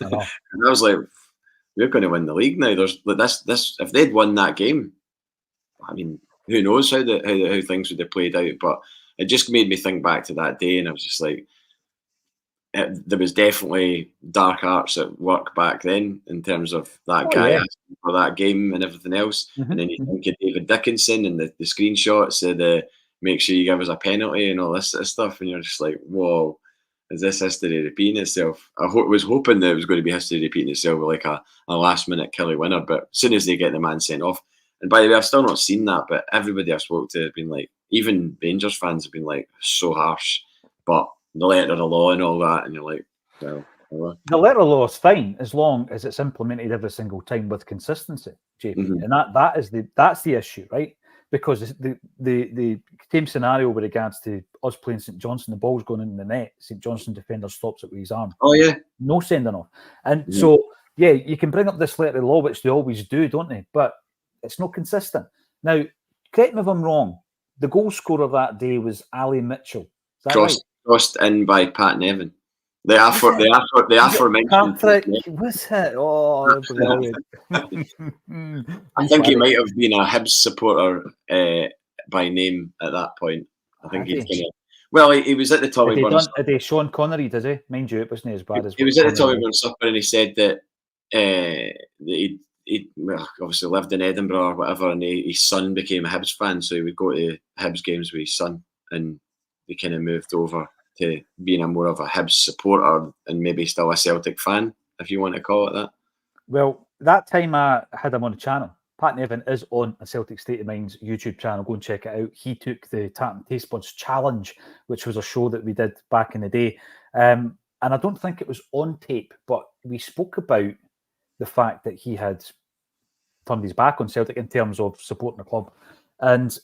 And I was like, we're going to win the league now. There's this if they'd won that game, I mean, who knows how things would have played out. But it just made me think back to that day, and I was just like, there was definitely dark arts at work back then in terms of that guy asking for that game and everything else. And then you think of David Dickinson and the screenshots of the make sure you give us a penalty and all this sort of stuff, and you're just like, whoa, is this history repeating itself? I was hoping that it was going to be history repeating itself with like a last minute Killie winner, but as soon as they get the man sent off, And by the way, I've still not seen that, but everybody I've spoke to have been like, even Rangers fans have been like, so harsh. But the letter of the law and all that, and you're like, well. The letter of law is fine as long as it's implemented every single time with consistency, JP. Mm-hmm. And that's the issue, right? Because the same scenario with regards to us playing St Johnstone, the ball's going in the net, St Johnstone defender stops it with his arm. Oh yeah, no sending off. And so yeah, you can bring up this letter of law, which they always do, don't they? But it's not consistent. Now, correct me if I'm wrong. The goal scorer that day was Ali Mitchell. Is that right? Crossed in by Pat Nevin. The aforementioned. Patrick, what's it? Oh, brilliant. I think he might have been a Hibs supporter by name at that point. I think he's kind of. Well, he was at the Tommy Burns. Did Sean Connery, does he? Mind you, it wasn't as bad as. He was at the Tommy Burns supper, and he said that he obviously lived in Edinburgh or whatever, and his son became a Hibs fan, so he would go to Hibs games with his son, and they kind of moved over to being a more of a Hibs supporter and maybe still a Celtic fan, if you want to call it that. Well, that time I had him on the channel. Pat Nevin is on a Celtic State of Mind's YouTube channel. Go and check it out. He took the Tap and Taste Buds Challenge, which was a show that we did back in the day. And I don't think it was on tape, but we spoke about the fact that he had turned his back on Celtic in terms of supporting the club. And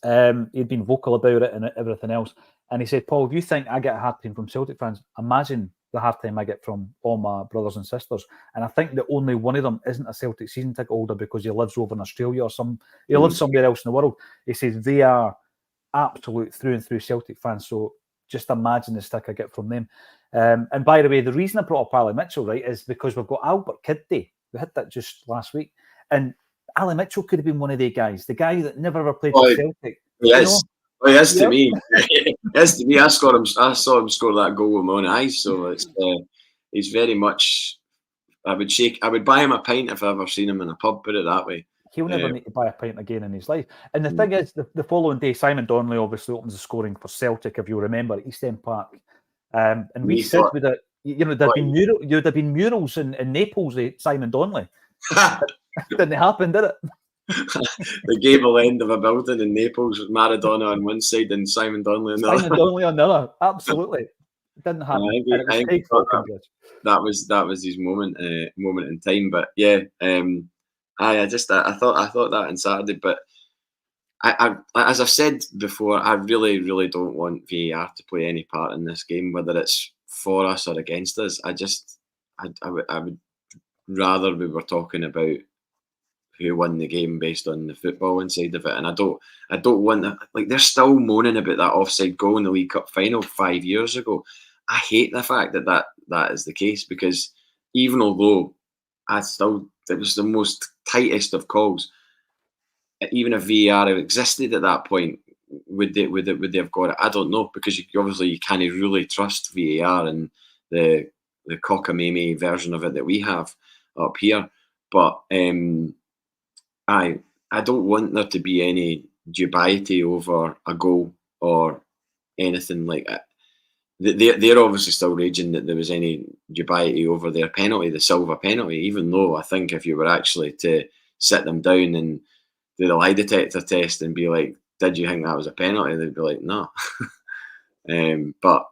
he'd been vocal about it and everything else. And he said, Paul, if you think I get a hard time from Celtic fans, imagine the hard time I get from all my brothers and sisters. And I think that only one of them isn't a Celtic season ticket holder because he lives over in Australia or he lives somewhere else in the world. He says they are absolute through and through Celtic fans. So just imagine the stick I get from them. And by the way, the reason I brought up Ali Mitchell, right, is because we've got Albert Kidd Day. We had that just last week. And Ali Mitchell could have been one of the guys, the guy that never ever played for Celtic. Yes. Oh, yes, to me. Yes, to me. I saw him score that goal with my own eyes. So it's he's very much. I would buy him a pint if I ever seen him in a pub. Put it that way. He'll never need to buy a pint again in his life. And the thing is, the following day, Simon Donnelly obviously opens the scoring for Celtic, if you remember, at East End Park. And we said with it, there'd have been murals in Naples of Simon Donnelly. Didn't happen, did it? The gable end of a building in Naples with Maradona on one side and Simon Donnelly on the other. Simon Donnelly on the other, absolutely. It didn't happen. I think that was his moment in time. But yeah, I thought that on Saturday. But I as I've said before, I really, really don't want VAR to play any part in this game, whether it's for us or against us. I would rather we were talking about who won the game based on the football inside of it. And I don't want that. Like, they're still moaning about that offside goal in the League Cup final 5 years ago. I hate the fact that is the case, because even although it was the most tightest of calls, even if VAR existed at that point, would they have got it? I don't know, because you can't really trust VAR and the cockamamie version of it that we have up here. But I don't want there to be any dubiety over a goal or anything like that. They're obviously still raging that there was any dubiety over their penalty, the Silva penalty, even though I think if you were actually to sit them down and do the lie detector test and be like, did you think that was a penalty? They'd be like, no. But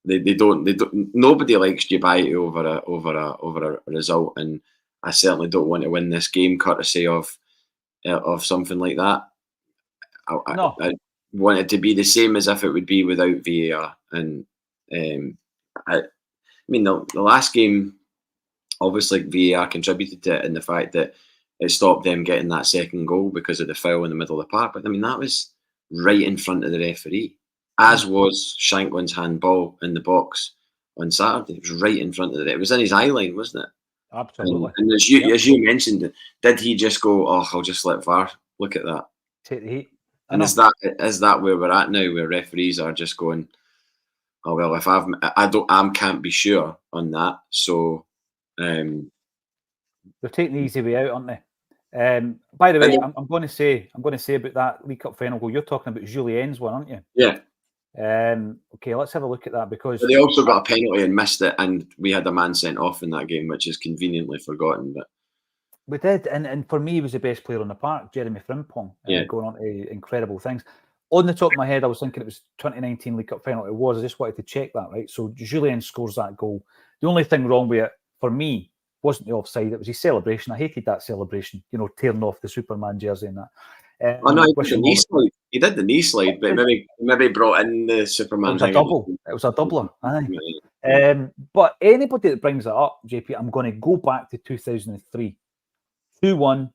they don't. Nobody likes dubiety over a result, and I certainly don't want to win this game courtesy of something like that. I want it to be the same as if it would be without VAR. And I mean, the last game, obviously VAR contributed to it in the fact that it stopped them getting that second goal because of the foul in the middle of the park. But I mean, that was right in front of the referee, as was Shankland's handball in the box on Saturday. It was right in front of it. It was in his eye line, wasn't it? Absolutely. And as you mentioned, did he just go, oh, I'll just let VAR look at that? Take the heat. And is that where we're at now, where referees are just going, oh well, if I can't be sure on that, so they're taking the easy way out, aren't they? By the way, I'm going to say about that League Cup final goal. You're talking about Julien's one, aren't you? Yeah. Okay, let's have a look at that, because they also got a penalty and missed it, and we had a man sent off in that game, which is conveniently forgotten. But We did, and for me, he was the best player on the park, Jeremy Frimpong, Yeah. going on to incredible things. On the top of my head, I was thinking it was 2019 League Cup final. It was. I just wanted to check that, right? So Julien scores that goal. The only thing wrong with it, for me, wasn't the offside. It was his celebration. I hated that celebration, tearing off the Superman jersey and that. Oh no, he did the knee slide. He did the knee slide, but maybe brought in the Superman. It was a double. It was a doubler. Aye. But anybody that brings it up, JP, I'm going to go back to 2003. 2-1.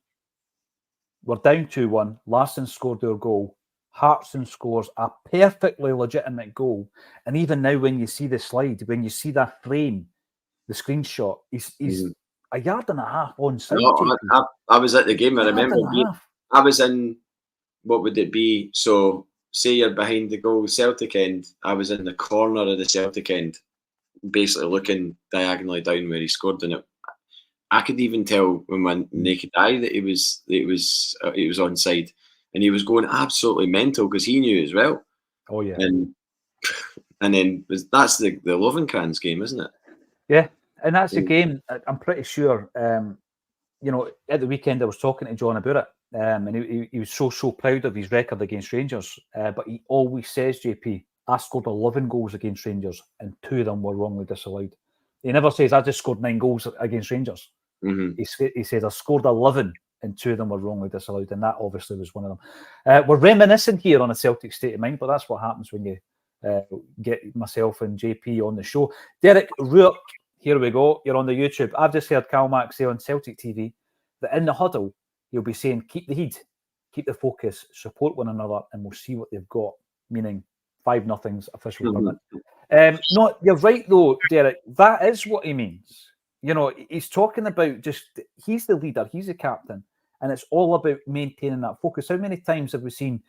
We're down 2-1. Larsson scored our goal. Hartson scores a perfectly legitimate goal. And even now, when you see the slide, when you see that frame, the screenshot, he's a yard and a half onside. No, I was at the game. I remember I was in, what would it be? So, say you're behind the goal, Celtic end. I was in the corner of the Celtic end, basically looking diagonally down where he scored, and I could even tell with my naked eye that it was onside, and he was going absolutely mental because he knew as well. Oh yeah, and then that's the Lovenkrands game, isn't it? Yeah, and that's a game. I'm pretty sure. At the weekend I was talking to John about it, and he was so proud of his record against Rangers. But he always says, JP, I scored 11 goals against Rangers, and 2 of them were wrongly disallowed. He never says I just scored 9 goals against Rangers. Mm-hmm. He says I scored 11 and 2 of them were wrongly disallowed, and that obviously was one of them. We're reminiscing here on a Celtic state of mind, but that's what happens when you get myself and JP on the show. Derek Rourke, here we go. You're on the YouTube. I've just heard KILMARNOCK say on Celtic TV that in the huddle he'll be saying, keep the heat, keep the focus, support one another, and we'll see what they've got, meaning 5-0's official permit. No, you're right though, Derek. That is what he means. He's talking about he's the leader, he's the captain, and it's all about maintaining that focus. How many times have we seen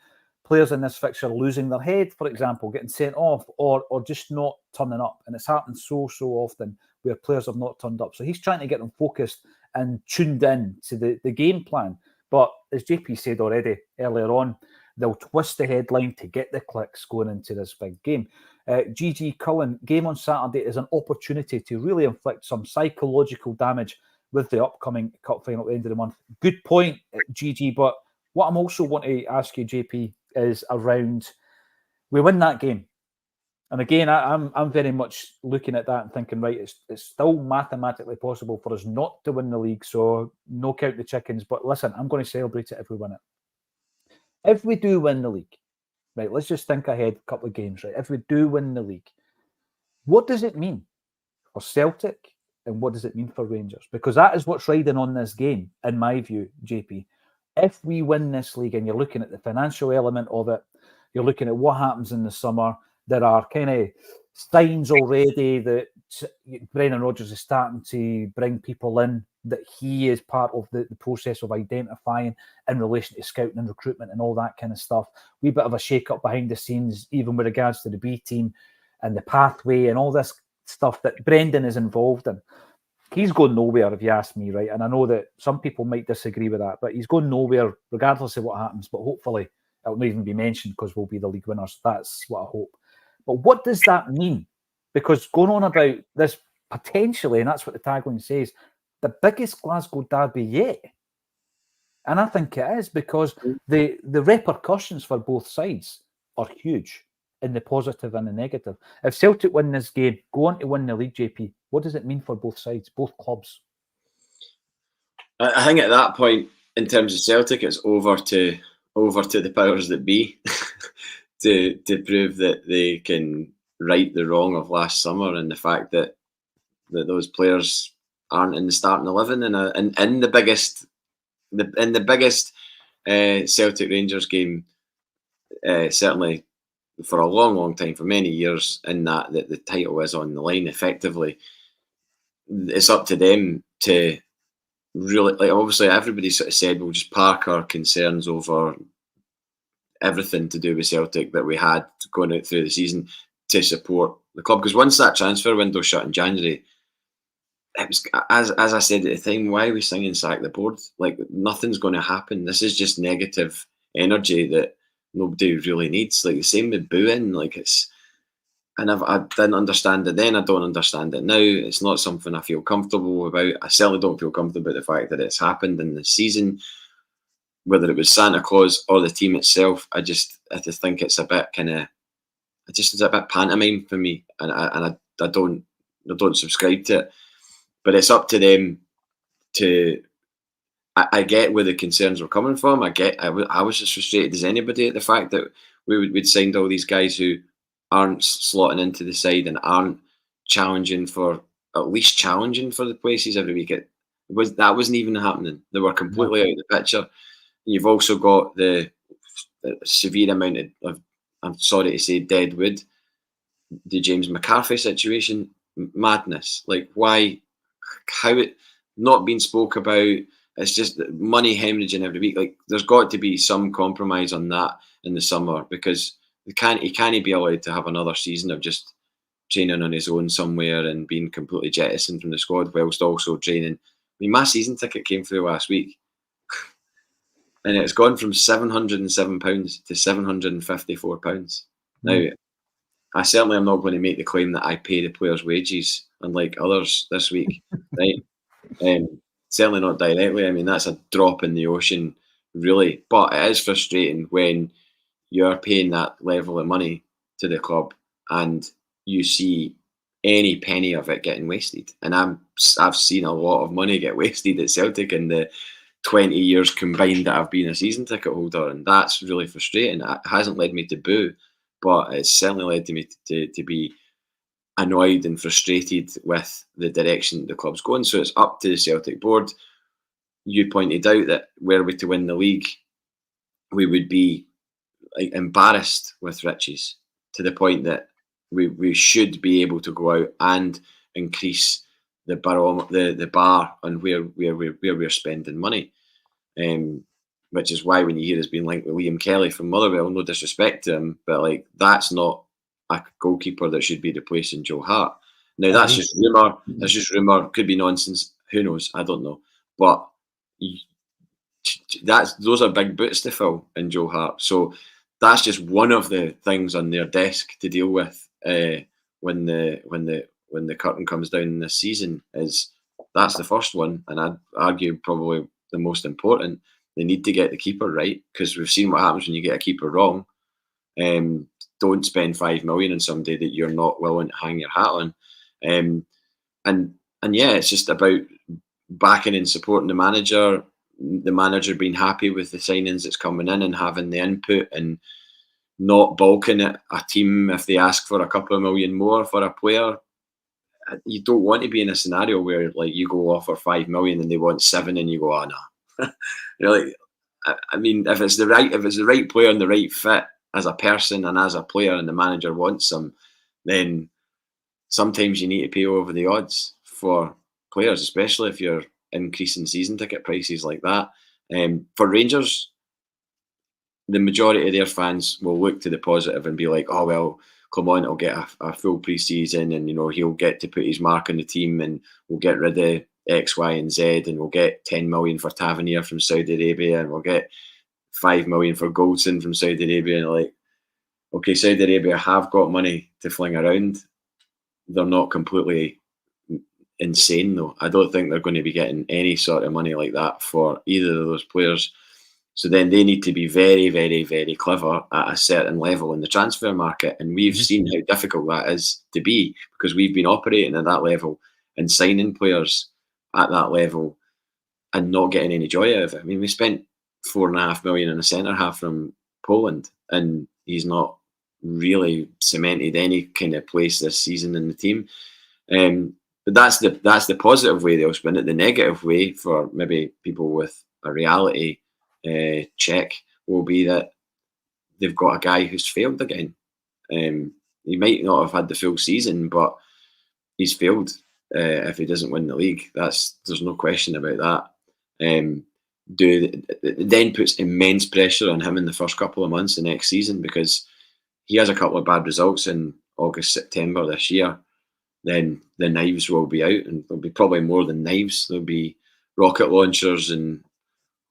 players in this fixture losing their head, for example, getting sent off, or just not turning up? And it's happened so often where players have not turned up. So he's trying to get them focused and tuned in to the game plan. But as JP said already earlier on, they'll twist the headline to get the clicks going into this big game. GG Cullen, game on Saturday is an opportunity to really inflict some psychological damage with the upcoming cup final at the end of the month. Good point, GG. But what I'm also want to ask you, JP, is around, we win that game. And again, I'm very much looking at that and thinking, right, it's still mathematically possible for us not to win the league, so no count the chickens. But listen, I'm going to celebrate it if we win it. If we do win the league, right, let's just think ahead a couple of games, right? If we do win the league, what does it mean for Celtic and what does it mean for Rangers? Because that is what's riding on this game, in my view, JP. If we win this league, and you're looking at the financial element of it, you're looking at what happens in the summer, there are kind of signs already that Brendan Rodgers is starting to bring people in, that he is part of the process of identifying in relation to scouting and recruitment and all that kind of stuff. Wee bit of a shake-up behind the scenes, even with regards to the B team and the pathway and all this stuff that Brendan is involved in. He's going nowhere, if you ask me, right? And I know that some people might disagree with that, but he's going nowhere regardless of what happens. But hopefully it'll not even be mentioned because we'll be the league winners. That's what I hope. But what does that mean? Because going on about this potentially, and that's what the tagline says, the biggest Glasgow Derby yet. And I think it is, because the repercussions for both sides are huge, in the positive and the negative. If Celtic win this game, go on to win the league, JP, what does it mean for both sides, both clubs? I think at that point, in terms of Celtic, it's over to the powers that be to prove that they can right the wrong of last summer, and the fact that those players aren't in the starting 11 in the biggest Celtic Rangers game, certainly for a long time, for many years, in that the title is on the line. Effectively, it's up to them to really, like, obviously everybody sort of said we'll just park our concerns over everything to do with Celtic that we had going out through the season to support the club, because once that transfer window shut in January, it was, as I said at the time, why are we singing sack the board? Like, nothing's going to happen. This is just negative energy that nobody really needs. Like, the same with booing. Like, And I didn't understand it then. I don't understand it now. It's not something I feel comfortable about. I certainly don't feel comfortable about the fact that it's happened in the season, whether it was Santa Claus or the team itself. I just think it's a bit it's a bit pantomime for me, and I don't subscribe to it. But it's up to them to. I get where the concerns were coming from. I was as frustrated as anybody at the fact that we'd signed all these guys who aren't slotting into the side and aren't challenging for the places every week. That wasn't even happening. They were completely out of the picture. You've also got the severe amount of, I'm sorry to say, dead wood. The James McCarthy situation, madness. Like, why? How it not being spoke about? It's just money hemorrhaging every week. Like, there's got to be some compromise on that in the summer, because he can't be allowed to have another season of just training on his own somewhere and being completely jettisoned from the squad whilst also training. I mean, my season ticket came through last week, and it's gone from £707 to £754. Now, I certainly am not going to make the claim that I pay the players' wages, unlike others this week, right? Certainly not directly. I mean, that's a drop in the ocean, really. But it is frustrating when you're paying that level of money to the club and you see any penny of it getting wasted. And I've seen a lot of money get wasted at Celtic in the 20 years combined that I've been a season ticket holder, and that's really frustrating. It hasn't led me to boo, but it's certainly led to me to be annoyed and frustrated with the direction the club's going. So it's up to the Celtic board. You pointed out that were we to win the league, we would be embarrassed with riches, to the point that we should be able to go out and increase the bar on where we're spending money. Which is why when you hear us being linked with Liam Kelly from Motherwell, no disrespect to him, but like, that's not a goalkeeper that should be replacing Joe Hart. Now, that's just rumour. That's just rumour. Could be nonsense. Who knows? I don't know. But those are big boots to fill in Joe Hart. So that's just one of the things on their desk to deal with when the curtain comes down this season. That's the first one, and I'd argue probably the most important. They need to get the keeper right, because we've seen what happens when you get a keeper wrong. Don't spend $5 million on somebody that you're not willing to hang your hat on. And yeah, it's just about backing and supporting the manager being happy with the signings that's coming in and having the input, and not balking at a team if they ask for a couple of million more for a player. You don't want to be in a scenario where, like, you go offer $5 million and they want $7 million and you go, oh no. Really, I mean, if it's the right player and the right fit as a person and as a player, and the manager wants them, then sometimes you need to pay over the odds for players, especially if you're increasing season ticket prices like that. For Rangers, the majority of their fans will look to the positive and be like, oh, well, Clement will get a full pre-season, and, you know, he'll get to put his mark on the team, and we'll get rid of X, Y, and Z, and we'll get 10 million for Tavernier from Saudi Arabia, and we'll get 5 million for Goldson from Saudi Arabia. And like, okay, Saudi Arabia have got money to fling around. They're not completely insane, though. I don't think they're going to be getting any sort of money like that for either of those players. So then they need to be very, very, very clever at a certain level in the transfer market. And we've seen how difficult that is to be, because we've been operating at that level and signing players at that level and not getting any joy out of it. I mean, we spent $4.5 million on a centre half from Poland, and he's not really cemented any kind of place this season in the team. But that's the positive way they'll spin it. The negative way for maybe people with a reality check will be that they've got a guy who's failed again. He might not have had the full season, but he's failed if he doesn't win the league. There's no question about that. Then puts immense pressure on him in the first couple of months of next season, because he has a couple of bad results in August, September this year. Then the knives will be out, and there'll be probably more than knives. There'll be rocket launchers and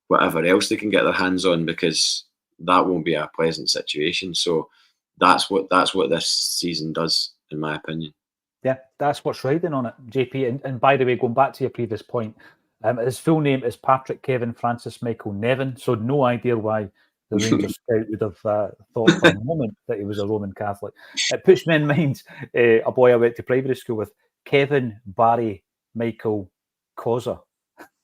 whatever else they can get their hands on, because that won't be a pleasant situation. So that's what this season does. in my opinion. Yeah, that's what's riding on it, JP. And by the way, going back to your previous point, his full name is Patrick Kevin Francis Michael Nevin. So no idea why the Rangers scout would have thought for a moment that he was a Roman Catholic. It puts me in mind a boy I went to primary school with, Kevin Barry Michael Causa.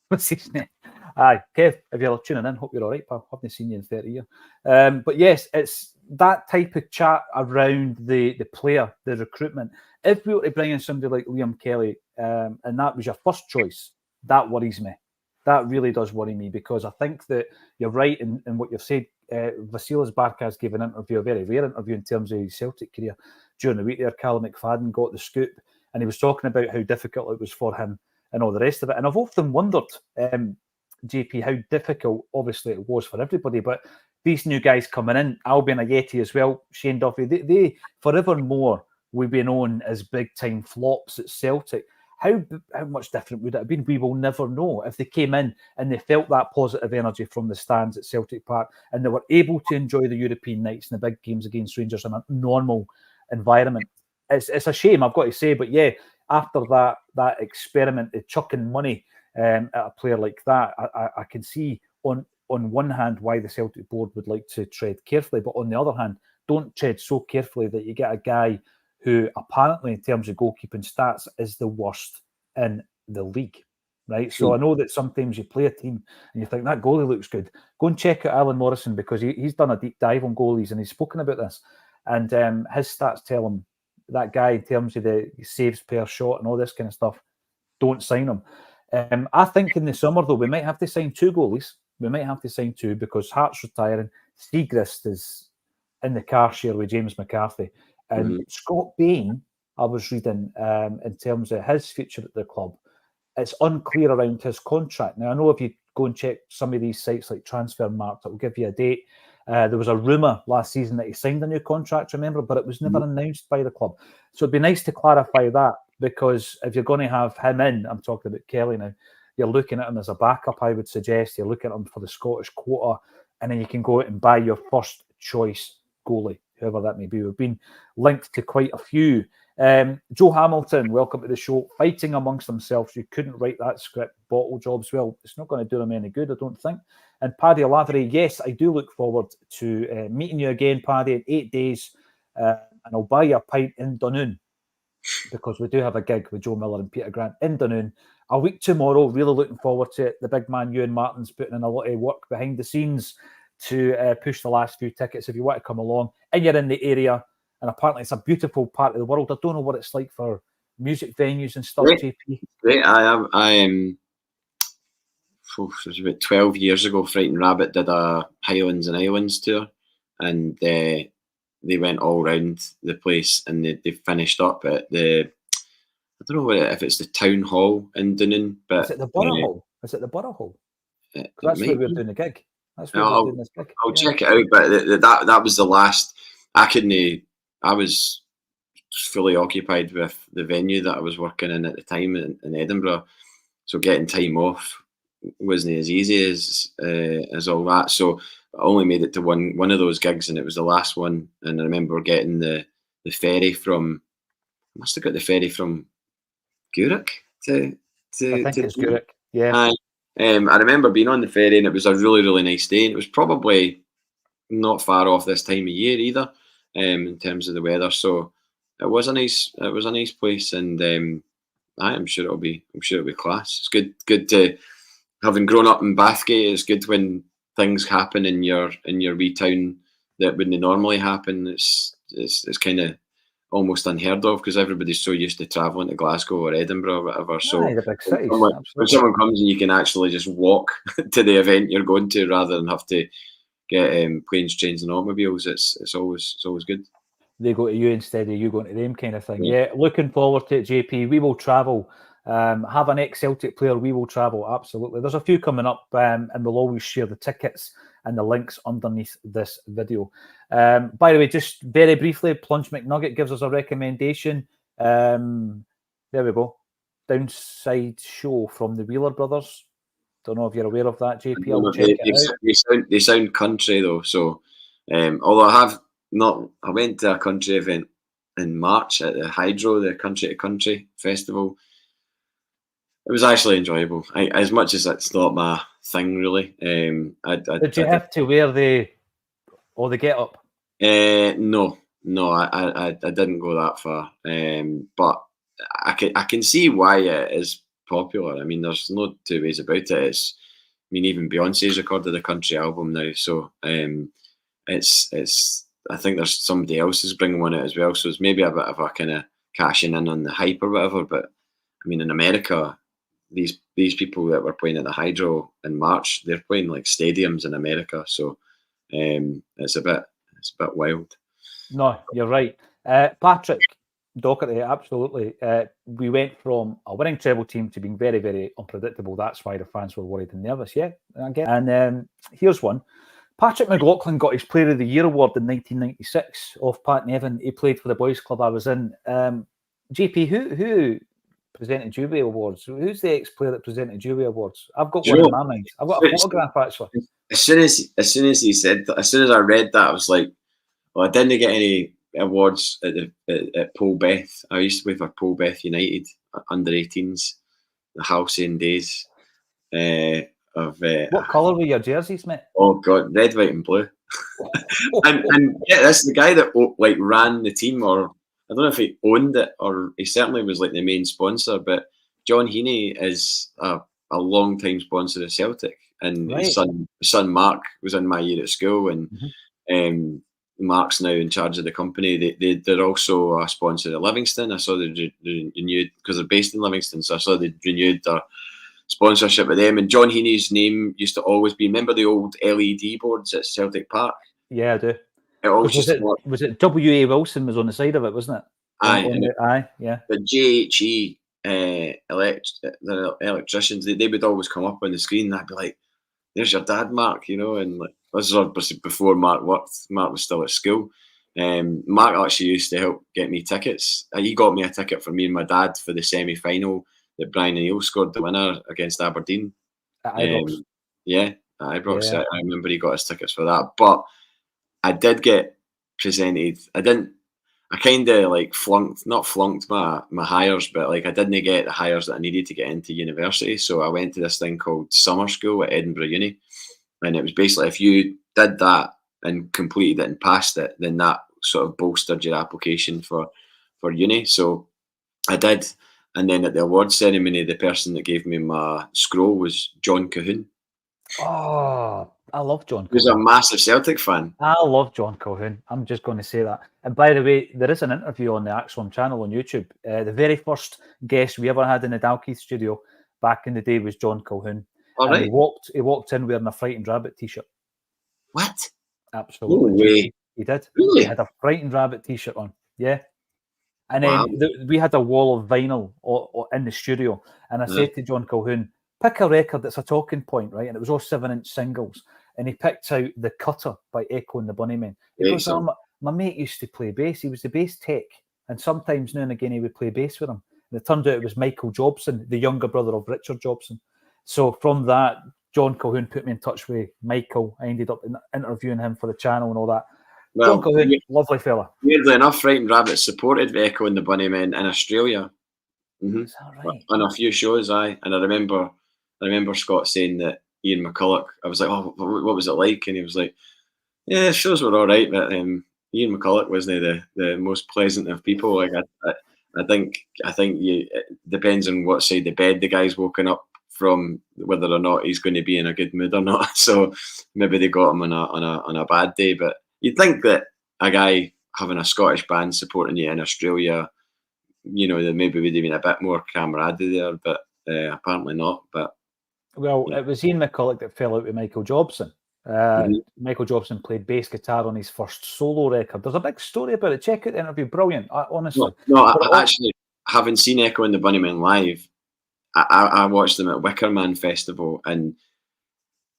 What's his name? Aye, Kev, if you're tuning in, hope you're all right, pal. Haven't seen you in 30 years. But yes, it's that type of chat around the player, the recruitment. If we were to bring in somebody like Liam Kelly, and that was your first choice, that worries me. That really does worry me, because I think that you're right in what you've said. Vasilis Barkas gave an interview, a very rare interview in terms of his Celtic career. During the week there, Callum McFadden got the scoop, and he was talking about how difficult it was for him and all the rest of it. And I've often wondered, JP, how difficult, obviously, it was for everybody, but these new guys coming in, Albion Ayeti as well, Shane Duffy, they forevermore will be known as big-time flops at Celtic. How much different would it have been? We will never know. If they came in and they felt that positive energy from the stands at Celtic Park and they were able to enjoy the European nights and the big games against Rangers in a normal environment. It's a shame, I've got to say, but yeah, after that experiment of chucking money at a player like that, I can see on one hand why the Celtic board would like to tread carefully, but on the other hand, don't tread so carefully that you get a guy who apparently, in terms of goalkeeping stats, is the worst in the league, right? So I know that sometimes you play a team and you think that goalie looks good. Go and check out Alan Morrison, because he's done a deep dive on goalies and he's spoken about this. And his stats tell him that guy, in terms of the saves per shot and all this kind of stuff, don't sign him. I think in the summer, though, we might have to sign 2 goalies. We might have to sign 2 because Hart's retiring. Siegrist is in the car share with James McCarthy. And Scott Bain, I was reading, in terms of his future at the club, it's unclear around his contract. Now, I know if you go and check some of these sites like Transfermarkt, it will give you a date. There was a rumour last season that he signed a new contract, remember, but it was never announced by the club. So it'd be nice to clarify that, because if you're going to have him in, I'm talking about Kelly now, you're looking at him as a backup, I would suggest. You're looking at him for the Scottish quota, and then you can go out and buy your first choice goalie, whoever that may be. We've been linked to quite a few. Joe Hamilton, welcome to the show. Fighting amongst themselves. You couldn't write that script. Bottle jobs. Well, it's not going to do them any good, I don't think. And Paddy Lavery, yes, I do look forward to meeting you again, Paddy, in 8 days. And I'll buy you a pint in Dunoon, because we do have a gig with Joe Miller and Peter Grant in Dunoon a week tomorrow. Really looking forward to it. The big man, Ewan Martin's putting in a lot of work behind the scenes to push the last few tickets if you want to come along and you're in the area. And apparently it's a beautiful part of the world. I don't know what it's like for music venues and stuff, JP. Great. I am. It was about 12 years ago. Frightened Rabbit did a Highlands and Islands tour, and they went all round the place, and they finished up at the, I don't know if it's the town hall in Dunoon, but is it the Borough Hall? Is it the Borough Hall? That's where we're doing the gig. That's where we're doing this gig. I'll check it out, but that was the last. I was fully occupied with the venue that I was working in at the time in Edinburgh, so getting time off wasn't as easy as all that. So I only made it to one of those gigs, and it was the last one. And I remember getting the ferry from. I must have got the ferry from Gurek to I think it's Gurek. Yeah. I remember being on the ferry, and it was a really, really nice day. And it was probably not far off this time of year either, in terms of the weather. So it was a nice place, and I'm sure it'll be class. It's good to, having grown up in Bathgate, it's good when things happen in your wee town that wouldn't normally happen. It's kind of almost unheard of, because everybody's so used to travelling to Glasgow or Edinburgh or whatever. So the big cities, when someone comes and you can actually just walk to the event you're going to, rather than have to get planes, trains and automobiles, it's always good. They go to you instead of you going to them, kind of thing. Yeah, looking forward to it, JP. We will travel. Have an ex-Celtic player, we will travel, absolutely. There's a few coming up, and we'll always share the tickets and the links underneath this video. By the way, just very briefly, Plunge McNugget gives us a recommendation. There we go. Downside Show from the Wheeler Brothers. Don't know if you're aware of that, JP. I'll check it out. They sound country though, so although I went to a country event in March at the Hydro, the Country to Country Festival. It was actually enjoyable. As much as it's not my thing, really. Did you have to wear the get up? No, I didn't go that far. But I can see why it is popular. I mean, there's no two ways about it. Even Beyonce's recorded a country album now, so it's. I think there's somebody else is bringing one out as well, so it's maybe a bit of a kind of cashing in on the hype or whatever. But I mean, in America, these people that were playing at the Hydro in March, they're playing like stadiums in America, so it's a bit wild. No, you're right, Patrick Docherty. Absolutely, we went from a winning treble team to being very, very unpredictable. That's why the fans were worried and nervous. Yeah, again. And here's one. Patrick McLaughlin got his Player of the Year award in 1996 off Pat Nevin. He played for the boys' club I was in. JP, who presented Jubilee Awards? Who's the ex-player that presented Jubilee Awards? I've got one in my mind. I've got a photograph actually. As soon as he said that, as soon as I read that, I was like, well, I didn't get any awards at Polbeth. I used to play for Polbeth United under 18s, the halcyon days. What colour were your jerseys, mate? Oh God, red, white, and blue. and yeah, that's the guy that like ran the team, or I don't know if he owned it, or he certainly was like the main sponsor. But John Heaney is a long time sponsor of Celtic, and Right. his son Mark was in my year at school, and Mark's now in charge of the company. They're also a sponsor of Livingston. I saw they renewed because they're based in Livingston, so I saw they renewed their sponsorship with them. And John Heaney's name used to always be, remember the old LED boards at Celtic Park? Yeah, I do. It always was it W.A. Wilson was on the side of it, wasn't it? Aye, yeah. But JHE the electricians, they would always come up on the screen and I'd be like, there's your dad, Mark, and like, this is obviously before Mark worked. Mark was still at school. Mark actually used to help get me tickets. He got me a ticket for me and my dad for the semi-final that Brian O'Neill scored the winner against Aberdeen. At Ibrox. Yeah, at Ibrox. Yeah. I remember he got his tickets for that. But I did get presented. I kind of like not flunked my hires, but like I didn't get the hires that I needed to get into university. So I went to this thing called summer school at Edinburgh Uni. And it was basically, if you did that and completed it and passed it, then that sort of bolstered your application for uni. So I did. And then at the awards ceremony, the person that gave me my scroll was John Colquhoun. Oh, I love John Colquhoun. He was a massive Celtic fan. I love John Colquhoun. I'm just going to say that. And by the way, there is an interview on the Acsom channel on YouTube. The very first guest we ever had in the Dalkeith studio back in the day was John Colquhoun. All right. He walked in wearing a Frightened Rabbit t-shirt. What? Absolutely. No way. He did. Really? He had a Frightened Rabbit t-shirt on. Yeah. And Wow. then we had a wall of vinyl in the studio. And I said to John Colquhoun, pick a record that's a talking point, right? And it was all 7-inch singles. And he picked out The Cutter by Echo and the Bunnymen. He goes, my mate used to play bass. He was the bass tech. And sometimes now and again he would play bass with him. And it turned out it was Michael Jobson, the younger brother of Richard Jobson. So from that, John Colquhoun put me in touch with Michael. I ended up interviewing him for the channel and all that. Well, John Colquhoun, lovely fella. Weirdly enough, Frightened Rabbit supported Echo and the Bunnymen in Australia. Is that right? On a few shows, aye. And I remember Scott saying that Ian McCulloch, I was like, oh, what was it like? And he was like, yeah, the shows were all right, but Ian McCulloch wasn't the most pleasant of people. Like I think it depends on what side of the bed the guy's woken up from, whether or not he's going to be in a good mood or not. So maybe they got him on a bad day. But you'd think that a guy having a Scottish band supporting you in Australia, there maybe would have been a bit more camaraderie there, but apparently not. But it was Ian McCulloch that fell out with Michael Jobson. Michael Jobson played bass guitar on his first solo record. There's a big story about it. Check out the interview. Brilliant, honestly. Actually, having seen Echo and the Bunnymen live, I watched them at Wickerman Festival, and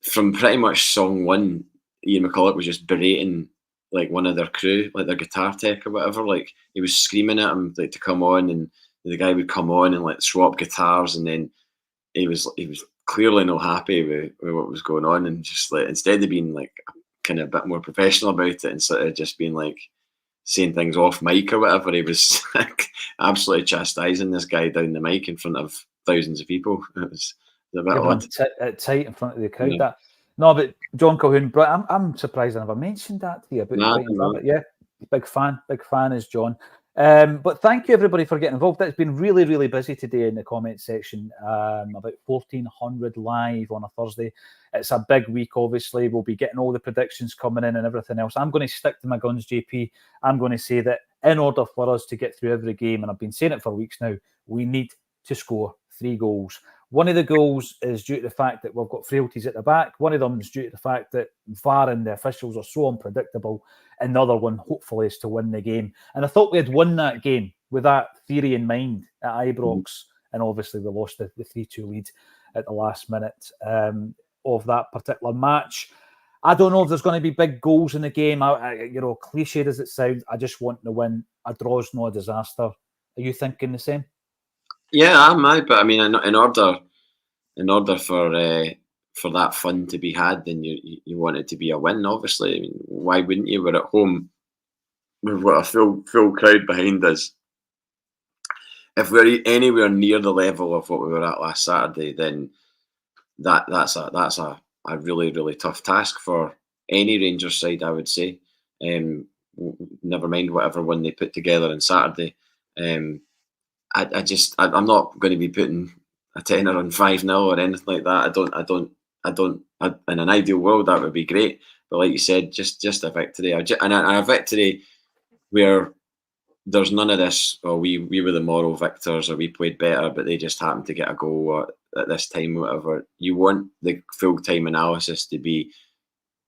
from pretty much song one, Ian McCulloch was just berating like one of their crew, like their guitar tech or whatever. Like he was screaming at him like to come on, and the guy would come on and like swap guitars, and then he was clearly not happy with what was going on, and just like instead of being like kind of a bit more professional about it, instead of just being like saying things off mic or whatever. He was absolutely chastising this guy down the mic in front of thousands of people. It was a bit odd. Tight in front of the crowd. Yeah. That no, but John Calhoun, I'm surprised I never mentioned that to you about Brighton Rabbit. Yeah, big fan is John. But thank you everybody for getting involved. It's been really, really busy today in the comments section. About 1,400 live on a Thursday. It's a big week, obviously. We'll be getting all the predictions coming in and everything else. I'm going to stick to my guns, JP. I'm going to say that in order for us to get through every game, and I've been saying it for weeks now, we need to score 3 goals. One of the goals is due to the fact that we've got frailties at the back. One of them is due to the fact that VAR and the officials are so unpredictable. And the other one, hopefully, is to win the game. And I thought we had won that game with that theory in mind at Ibrox. And obviously, we lost the 3-2 lead at the last minute of that particular match. I don't know if there's going to be big goals in the game. Cliched as it sounds, I just want to win. A draw's not a disaster. Are you thinking the same? Yeah, I'm. But I mean, in order for that fun to be had, then you want it to be a win. Obviously, I mean, why wouldn't you? We're at home. We've got a full crowd behind us. If we're anywhere near the level of what we were at last Saturday, then that's a really, really tough task for any Rangers side, I would say. Never mind whatever one they put together on Saturday. I'm not going to be putting a tenner on 5-0 or anything like that. I don't. In an ideal world, that would be great. But like you said, just a victory, and a victory where there's none of this. Oh, we were the moral victors, or we played better, but they just happened to get a goal at this time, or whatever. You want the full-time analysis to be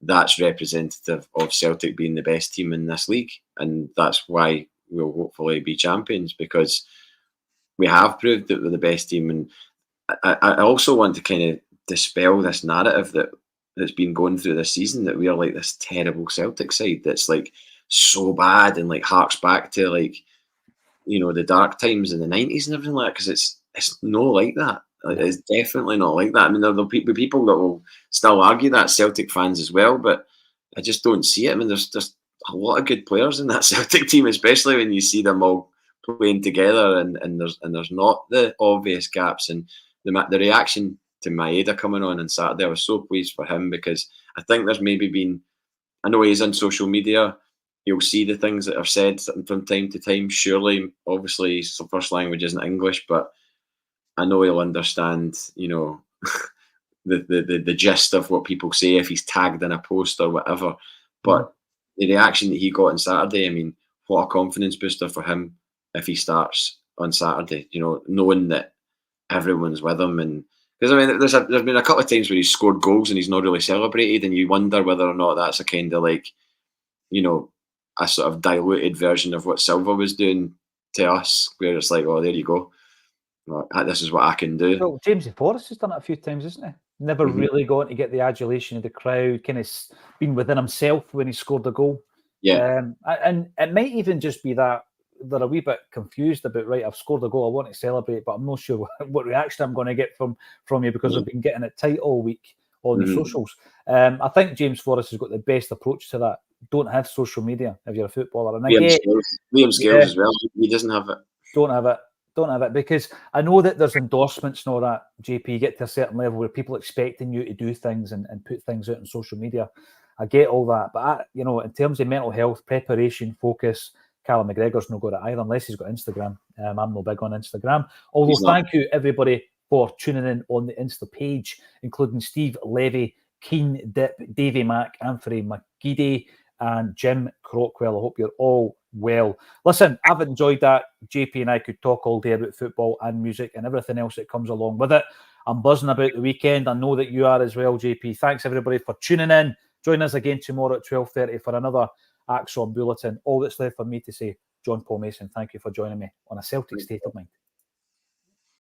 that's representative of Celtic being the best team in this league, and that's why we'll hopefully be champions, because we have proved that we're the best team. And I also want to kind of dispel this narrative that's been going through this season, that we are like this terrible Celtic side that's like so bad and like harks back to like, the dark times in the 90s and everything like that, because it's not like that. It's definitely not like that. I mean, there'll be people that will still argue that, Celtic fans as well, but I just don't see it. I mean, there's just a lot of good players in that Celtic team, especially when you see them all playing together, and there's not the obvious gaps. And the reaction to Maeda coming on Saturday, I was so pleased for him, because I think there's maybe been, I know he's on social media, you'll see the things that are said from time to time. Surely, obviously, his first language isn't English, but I know he'll understand, the gist of what people say if he's tagged in a post or whatever. But the reaction that he got on Saturday, I mean, what a confidence booster for him if he starts on Saturday, knowing that everyone's with him. And because I mean, there's been a couple of times where he's scored goals and he's not really celebrated, and you wonder whether or not that's a kind of like, a sort of diluted version of what Silva was doing to us, where it's like, oh, there you go, well, this is what I can do. Well, James Forrest has done it a few times, isn't he? Never really going to get the adulation of the crowd, kind of been within himself when he scored the goal. Yeah. And it might even just be that they're a wee bit confused about, right, I've scored a goal, I want to celebrate, but I'm not sure what reaction I'm going to get from you, because I've been getting it tight all week on the socials. I think James Forrest has got the best approach to that. Don't have social media if you're a footballer. And Liam Scales as well. He doesn't have it. Don't have it, because I know that there's endorsements and all that, JP. You get to a certain level where people are expecting you to do things and put things out on social media. I get all that. But, in terms of mental health, preparation, focus, Callum McGregor's not got it either, unless he's got Instagram. I'm no big on Instagram. Although, thank you, everybody, for tuning in on the Insta page, including Steve Levy, Keen Dip, Davy Mack, Anthony McGeady, and Jim Crockwell. I hope you're all well. Listen, I've enjoyed that. JP and I could talk all day about football and music and everything else that comes along with it. I'm buzzing about the weekend. I know that you are as well, JP. Thanks, everybody, for tuning in. Join us again tomorrow at 12:30 for another Acsom Bulletin. All that's left for me to say, John Paul Mason, thank you for joining me on A Celtic State of Mind.